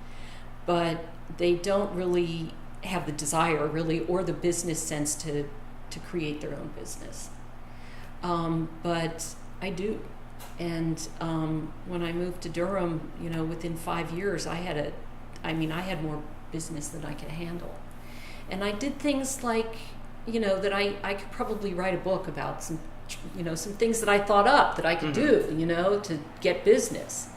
but they don't really have the desire, really, or the business sense to create their own business. But I do. And when I moved to Durham, you know, within 5 years, I had more business than I could handle. And I did things like, you know, that I could probably write a book about some things that I thought up that I could do, you know, to get business.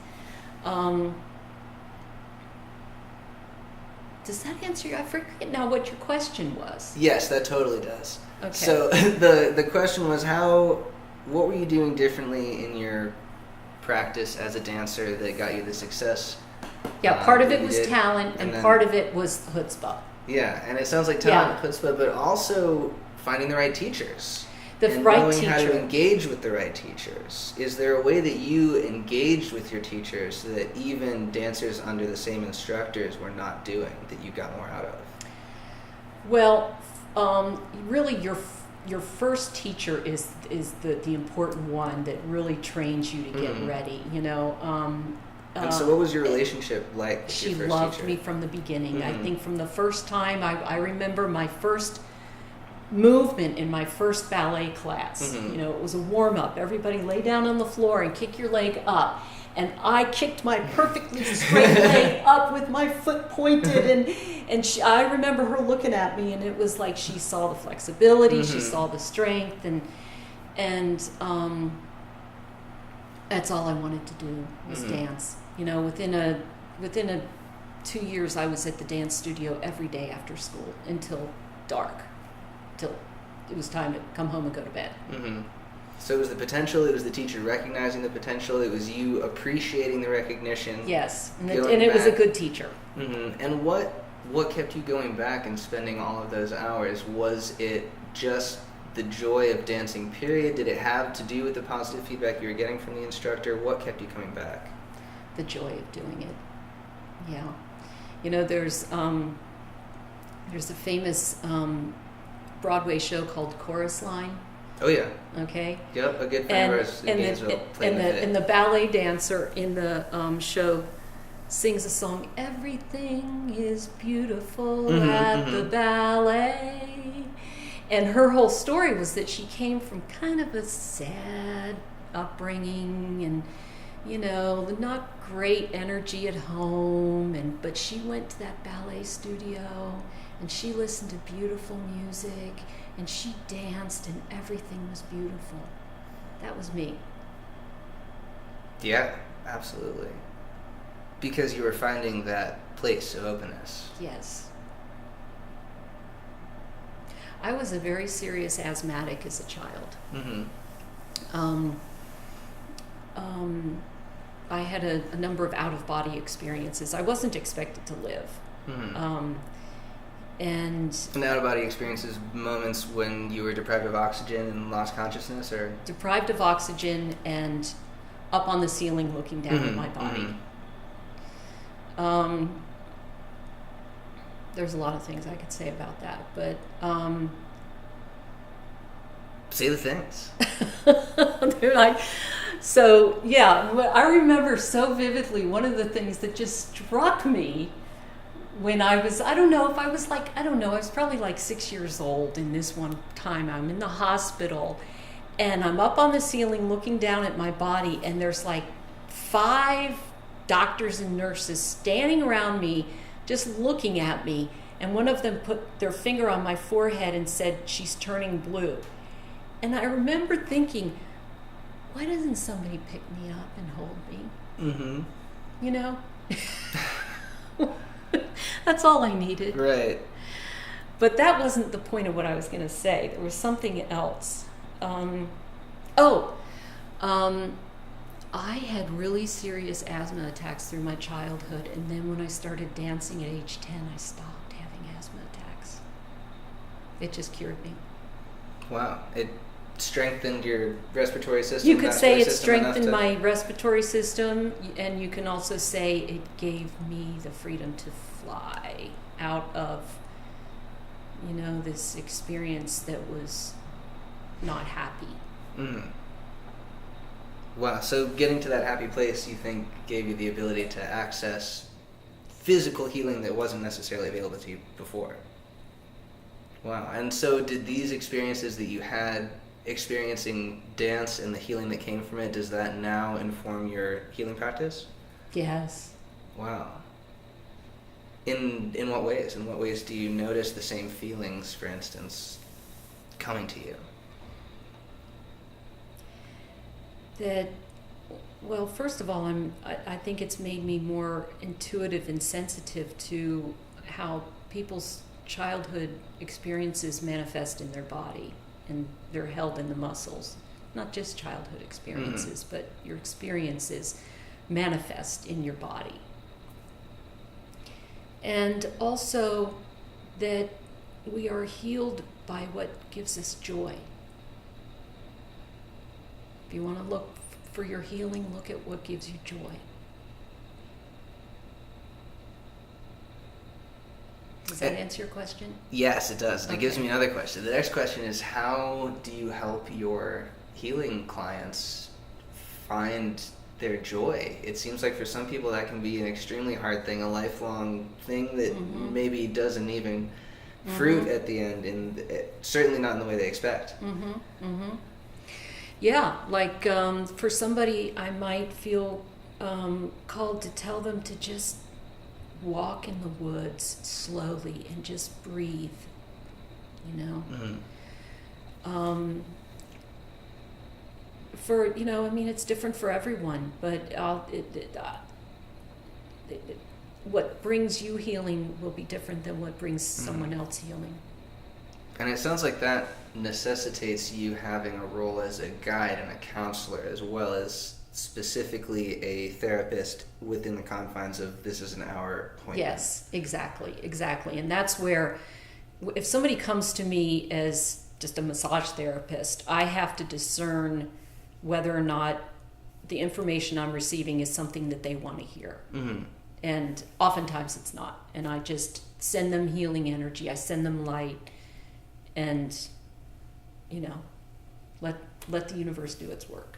Does that answer you? I forget now what your question was. Yes, that totally does. Okay. So the question was what were you doing differently in your practice as a dancer that got you the success? Yeah, part of it was talent, and part of it was chutzpah. Yeah, and it sounds like talent, chutzpah, but also finding the right teachers. Knowing how to engage with the right teachers. Is there a way that you engaged with your teachers so that even dancers under the same instructors were not doing, that you got more out of? Well, really your first teacher is the important one that really trains you to get ready, you know. And so what was your relationship like with she your first loved teacher? me from the beginning. I think from the first time, I remember my first movement in my first ballet class. You know, it was a warm-up. Everybody lay down on the floor and kick your leg up. And I kicked my perfectly straight leg up with my foot pointed, and I remember her looking at me, and it was like she saw the flexibility, she saw the strength, and that's all I wanted to do was dance. You know, within a 2 years, I was at the dance studio every day after school until dark, till it was time to come home and go to bed. So it was the potential, it was the teacher recognizing the potential, it was you appreciating the recognition. Yes, and it was a good teacher. And what kept you going back and spending all of those hours? Was it just the joy of dancing, period? Did it have to do with the positive feedback you were getting from the instructor? What kept you coming back? The joy of doing it. Yeah. You know, there's a famous Broadway show called Chorus Line. Oh yeah. Okay. Yep, a good friend of ours in Gainesville played with it. And the ballet dancer in the show sings a song, "Everything is beautiful at the ballet." And her whole story was that she came from kind of a sad upbringing and, you know, not great energy at home, but she went to that ballet studio and she listened to beautiful music and she danced and everything was beautiful. That was me. Yeah, absolutely. Because you were finding that place of openness. Yes. I was a very serious asthmatic as a child. I had a number of out-of-body experiences. I wasn't expected to live. And out-of-body experiences, moments when you were deprived of oxygen and lost consciousness, or? Deprived of oxygen and up on the ceiling looking down at my body. There's a lot of things I could say about that, but say the things. They're like, so yeah, I remember so vividly one of the things that just struck me when I was probably like 6 years old. In this one time, I'm in the hospital and I'm up on the ceiling looking down at my body, and there's like 5 doctors and nurses standing around me just looking at me, and one of them put their finger on my forehead and said, "She's turning blue." And I remember thinking, why doesn't somebody pick me up and hold me? You know? That's all I needed. Right. But that wasn't the point of what I was going to say. There was something else. I had really serious asthma attacks through my childhood, and then when I started dancing at age 10, I stopped having asthma attacks. It just cured me. Wow. It strengthened your respiratory system? You could say it strengthened my respiratory system, and you can also say it gave me the freedom to fly out of, this experience that was not happy. Mm. Wow, so getting to that happy place, you think, gave you the ability to access physical healing that wasn't necessarily available to you before. Wow, and so did these experiences that you had experiencing dance and the healing that came from it, does that now inform your healing practice? Yes. Wow. In what ways? In what ways do you notice the same feelings, for instance, coming to you? Well, first of all, I think it's made me more intuitive and sensitive to how people's childhood experiences manifest in their body, and they're held in the muscles. Not just childhood experiences, but your experiences manifest in your body. And also that we are healed by what gives us joy. If you want to look for your healing, look at what gives you joy. Does that answer your question? Yes, it does. Okay. It gives me another question. The next question is, how do you help your healing clients find their joy? It seems like for some people that can be an extremely hard thing, a lifelong thing that maybe doesn't even fruit at the end, and certainly not in the way they expect. Yeah, like for somebody, I might feel called to tell them to just walk in the woods slowly and just breathe, for, it's different for everyone, but what brings you healing will be different than what brings someone else healing. And it sounds like that necessitates you having a role as a guide and a counselor, as well as specifically a therapist within the confines of this is an hour appointment. Yes, exactly. And that's where, if somebody comes to me as just a massage therapist, I have to discern whether or not the information I'm receiving is something that they want to hear. And oftentimes it's not. And I just send them healing energy. I send them light. And, let the universe do its work.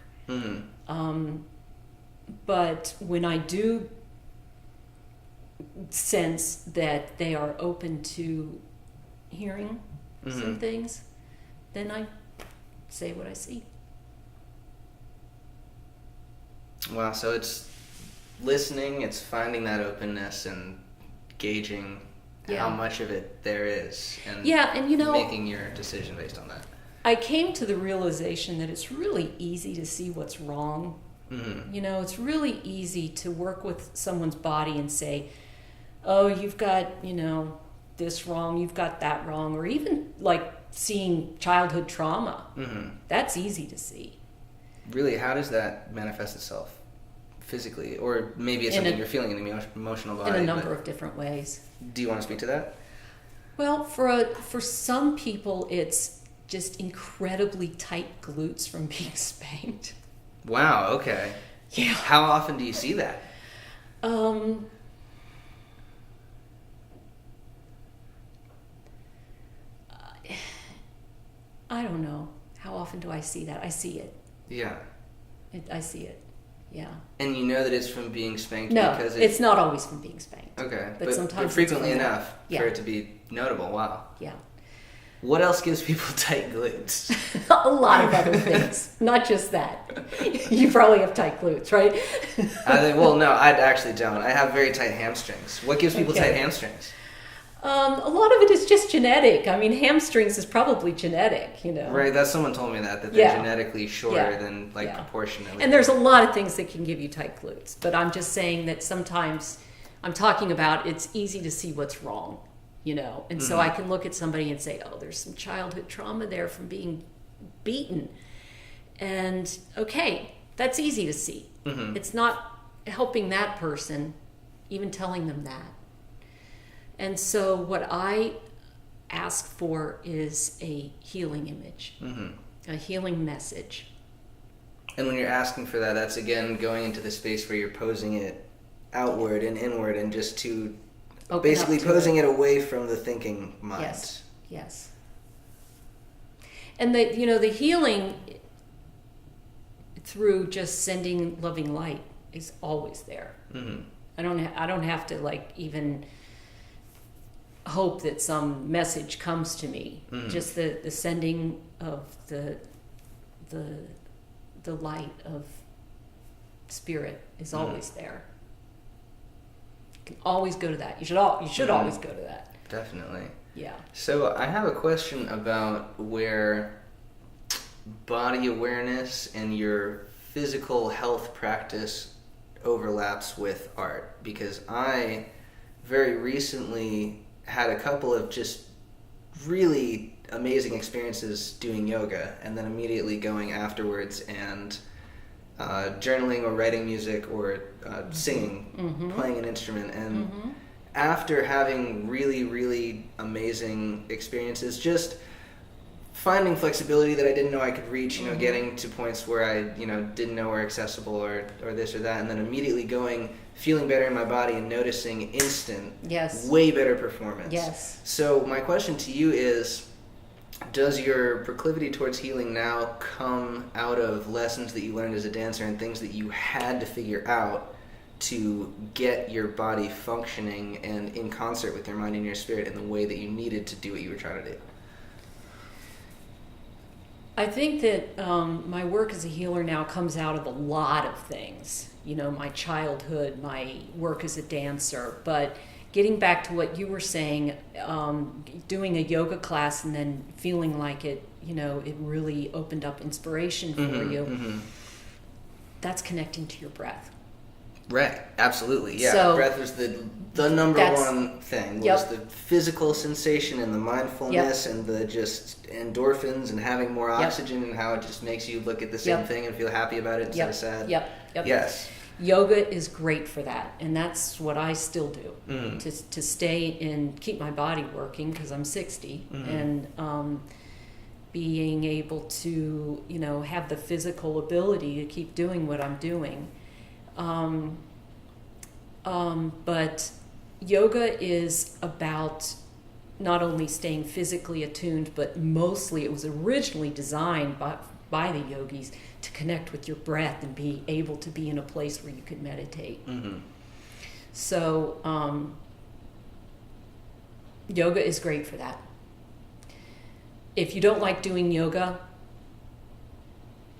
But when I do sense that they are open to hearing some things, then I say what I see. Wow, so it's listening, it's finding that openness and gauging how much of it there is, and making your decision based on that. I came to the realization that it's really easy to see what's wrong. It's really easy to work with someone's body and say, oh, you've got, this wrong, you've got that wrong, or even like seeing childhood trauma. That's easy to see. Really, how does that manifest itself physically? Or maybe it's something you're feeling in the emotional body. In a number of different ways. Do you want to speak to that? Well, for some people, it's just incredibly tight glutes from being spanked. Wow, okay. Yeah. How often do you see that? I don't know. How often do I see that? I see it. Yeah. I see it. Yeah. And you know that it's from being spanked? No, because it's not always from being spanked. Okay. But sometimes but frequently it's enough for it to be notable. Wow. Yeah. What else gives people tight glutes? A lot of other things, not just that. You probably have tight glutes, right? Well, no, I actually don't. I have very tight hamstrings. What gives people tight hamstrings? A lot of it is just genetic. I mean, hamstrings is probably genetic, Right, that's someone told me that they're genetically shorter than proportionately. And there's a lot of things that can give you tight glutes, but I'm just saying that sometimes I'm talking about it's easy to see what's wrong, and so I can look at somebody and say, oh, there's some childhood trauma there from being beaten. And okay, that's easy to see. It's not helping that person, even telling them that. And so what I ask for is a healing image, a healing message. And when you're asking for that, that's again going into the space where you're posing it outward and inward, and just to basically posing it away from the thinking mind. Yes. And the healing through just sending loving light is always there. I don't have to like even hope that some message comes to me. Just the sending of the light of spirit is always there. You can always go to that. You should always go to that. Definitely. Yeah. So I have a question about where body awareness and your physical health practice overlaps with art, because I very recently had a couple of just really amazing experiences doing yoga, and then immediately going afterwards and journaling or writing music or singing, playing an instrument. And after having really, really amazing experiences, just finding flexibility that I didn't know I could reach, getting to points where I, didn't know were accessible or this or that, and then immediately feeling better in my body and noticing instant, way better performance. Yes. So my question to you is, does your proclivity towards healing now come out of lessons that you learned as a dancer and things that you had to figure out to get your body functioning and in concert with your mind and your spirit in the way that you needed to do what you were trying to do? I think that my work as a healer now comes out of a lot of things. My childhood, my work as a dancer, but getting back to what you were saying, doing a yoga class and then feeling like it really opened up inspiration for you, that's connecting to your breath. Right, absolutely, yeah. So, breath was the number one thing, was the physical sensation and the mindfulness and the just endorphins and having more oxygen and how it just makes you look at the same thing and feel happy about it instead of sad. Yes. Yoga is great for that, and that's what I still do, to stay and keep my body working, because I'm 60, and being able to, have the physical ability to keep doing what I'm doing. But yoga is about not only staying physically attuned, but mostly it was originally designed by the yogis to connect with your breath and be able to be in a place where you could meditate. So yoga is great for that. If you don't like doing yoga,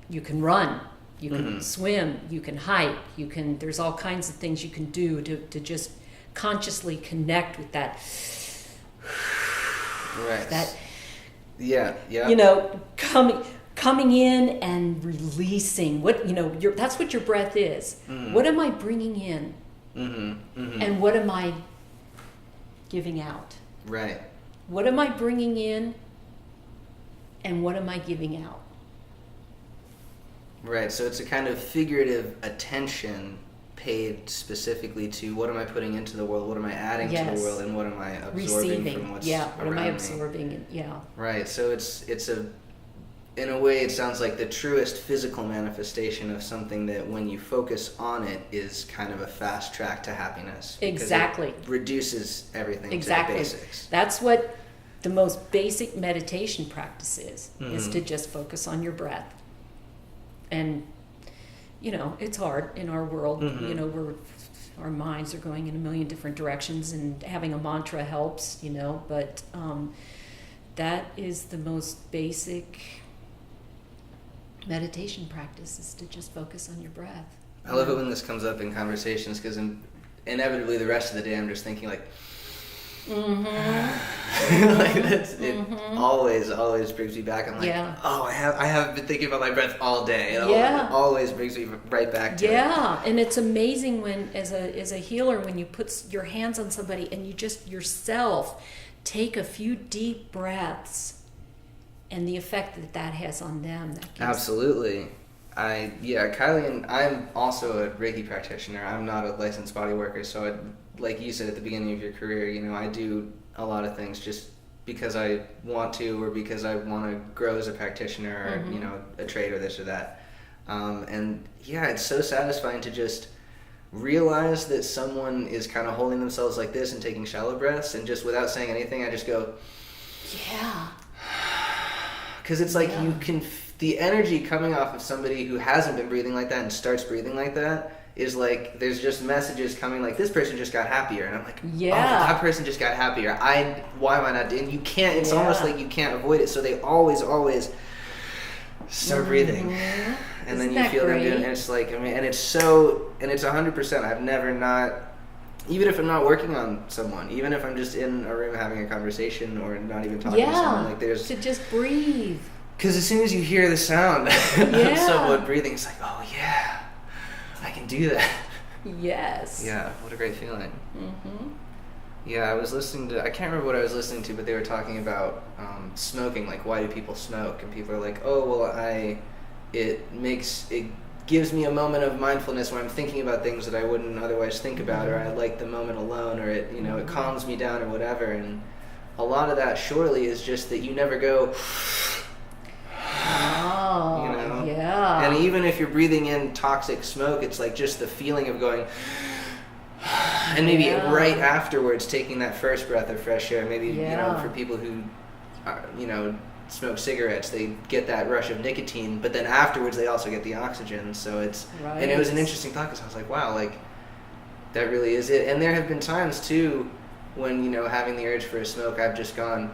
you can run, you can swim, you can hike, there's all kinds of things you can do to just consciously connect with that. Right. That, coming in and releasing. That's what your breath is. What am I bringing in? And what am I giving out? Right. What am I bringing in? And what am I giving out? Right, so it's a kind of figurative attention paid specifically to what am I putting into the world, what am I adding to the world, and what am I absorbing from what's around me. What am I absorbing? Right, so it's in a way, it sounds like the truest physical manifestation of something that when you focus on it is kind of a fast track to happiness. Exactly. It reduces everything to the basics. That's what the most basic meditation practice is to just focus on your breath. And, it's hard in our world. Our minds are going in a million different directions, and having a mantra helps, but that is the most basic meditation practice, is to just focus on your breath. I love it when this comes up in conversations, because inevitably the rest of the day I'm just thinking like, always brings me back. I'm like, I have been thinking about my breath all day. It always brings me right back to it. Yeah, and it's amazing when, as a healer, when you put your hands on somebody and you just yourself take a few deep breaths, and the effect that has on them. Absolutely. Kylie and I'm also a Reiki practitioner. I'm not a licensed body worker, so like you said at the beginning of your career, I do a lot of things just because I want to, or because I want to grow as a practitioner, or you know, a trade or this or that. And yeah, it's so satisfying to just realize that someone is kind of holding themselves like this and taking shallow breaths, and just without saying anything, I just go, yeah. Because it's like you can, the energy coming off of somebody who hasn't been breathing like that and starts breathing like that is like, there's just messages coming like, this person just got happier, and I'm like, oh, that person just got happier. Why am I not? And you can't. It's almost like you can't avoid it. So they always start breathing, and then you feel them doing. And it's like, I mean, and it's 100%. I've never not. Even if I'm not working on someone, even if I'm just in a room having a conversation or not even talking to someone, like there's to just breathe. Because as soon as you hear the sound of someone breathing, it's like, oh yeah, I can do that. Yes. Yeah, what a great feeling. Yeah, I was listening to, I can't remember what I was listening to, but they were talking about smoking, like why do people smoke? And people are like, oh, well, it gives me a moment of mindfulness where I'm thinking about things that I wouldn't otherwise think about, or I like the moment alone, or it, you know, it calms me down or whatever. And a lot of that surely is just that you never go, you know? Yeah. And even if you're breathing in toxic smoke, it's like just the feeling of going, and maybe right afterwards taking that first breath of fresh air. Maybe, you know, for people who, you know, smoke cigarettes, they get that rush of nicotine, but then afterwards they also get the oxygen. So it's, and it was an interesting thought, because I was like, wow, like that really is it. And there have been times too when, you know, having the urge for a smoke, I've just gone,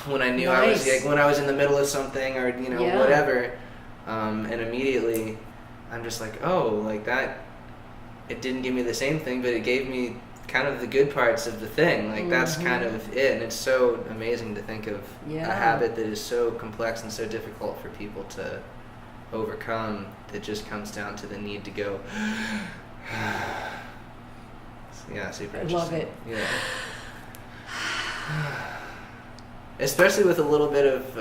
when I knew I was, like, when I was in the middle of something, or, you know, whatever, and immediately I'm just like, oh, like that, it didn't give me the same thing, but it gave me kind of the good parts of the thing. Like that's kind of it. And it's so amazing to think of a habit that is so complex and so difficult for people to overcome, that just comes down to the need to go. Yeah, super interesting. I love it. Yeah. Especially with a little bit of,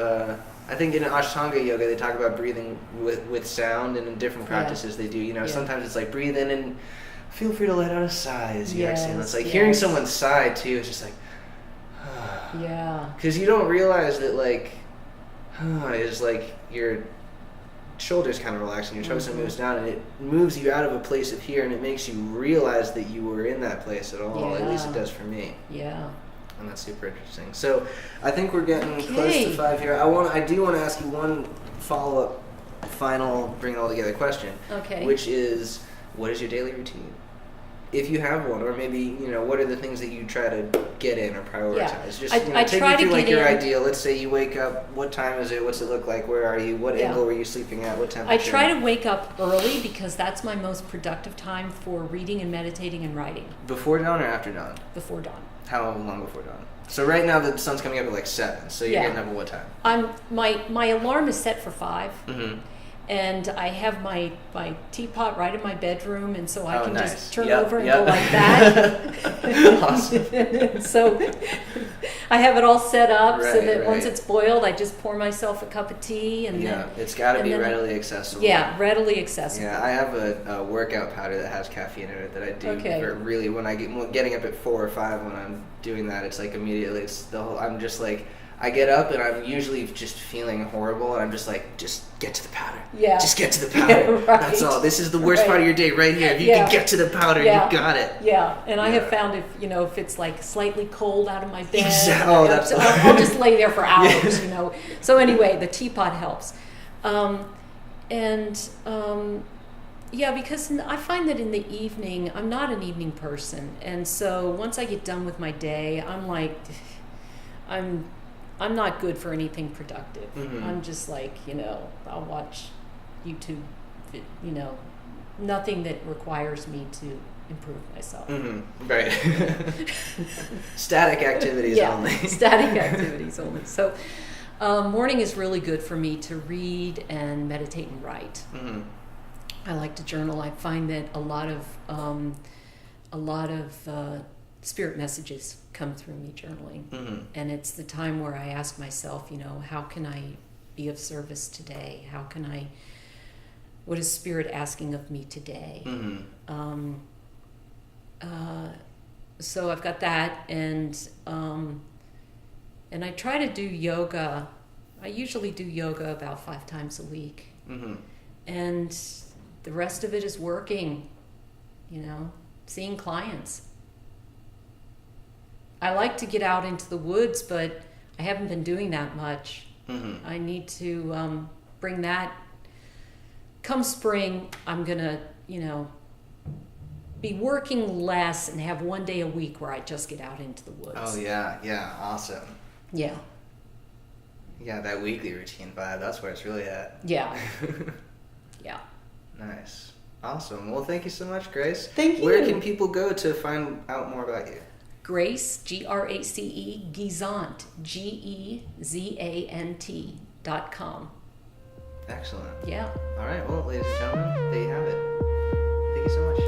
I think in Ashtanga yoga they talk about breathing with sound, and in different practices they do. You know, sometimes it's like breathe in and feel free to let out a sigh as you exhale. It's like hearing someone sigh too. It's just like, because you don't realize that like, is like your shoulders kind of relax and your torso moves down, and it moves you out of a place of here, and it makes you realize that you were in that place at all. At least it does for me. And that's super interesting. So I think we're getting close to 5 here. I do want to ask you one follow-up, bring it all together question. Okay. Which is, what is your daily routine? If you have one, or maybe, you know, what are the things that you try to get in or prioritize? Just, you know, take me through like your ideal. Let's say you wake up, what time is it? What's it look like? Where are you? What angle were you sleeping at? What temperature? I try to wake up early because that's my most productive time for reading and meditating and writing. Before dawn or after dawn? Before dawn. How long before dawn? So right now the sun's coming up at like 7, so you're getting up at what time? My alarm is set for 5, and I have my teapot right in my bedroom, and so I can just turn over and go like that. Awesome. So I have it all set up so that once it's boiled, I just pour myself a cup of tea, and then it's got to be readily accessible. Yeah, readily accessible. Yeah, I have a workout powder that has caffeine in it that I do. Really, when I getting up at 4 or 5 when I'm doing that, it's like immediately I'm just like, I get up and I'm usually just feeling horrible, and I'm just like, just get to the powder. Yeah. Just get to the powder. That's all. This is the worst part of your day right here. If you can get to the powder, you got it. Yeah. And I have found if it's like slightly cold out of my bed, that's I'll just lay there for hours, you know. So anyway, the teapot helps. Because I find that in the evening, I'm not an evening person. And so once I get done with my day, I'm like, I'm not good for anything productive. I'm just like, you know, I'll watch YouTube, you know, nothing that requires me to improve myself. Right. Static activities only. Static activities only. So morning is really good for me to read and meditate and write. I like to journal. I find that a lot of spirit messages come through me journaling, and it's the time where I ask myself, you know, how can I be of service today? What is spirit asking of me today? so I've got that, and I try to do yoga. I usually do yoga about 5 times a week. Mm-hmm. And the rest of it is working, seeing clients. I like to get out into the woods, but I haven't been doing that much. Mm-hmm. I need to bring that. Come spring, I'm going to, be working less and have 1 day a week where I just get out into the woods. Oh, yeah. Yeah. Awesome. Yeah. Yeah, that weekly routine vibe, that's where it's really at. Yeah. Yeah. Nice. Awesome. Well, thank you so much, Grace. Thank you. Where can people go to find out more about you? Grace, Grace, Gezant, Gezant.com. Excellent. Yeah. All right. Well, ladies and gentlemen, there you have it. Thank you so much.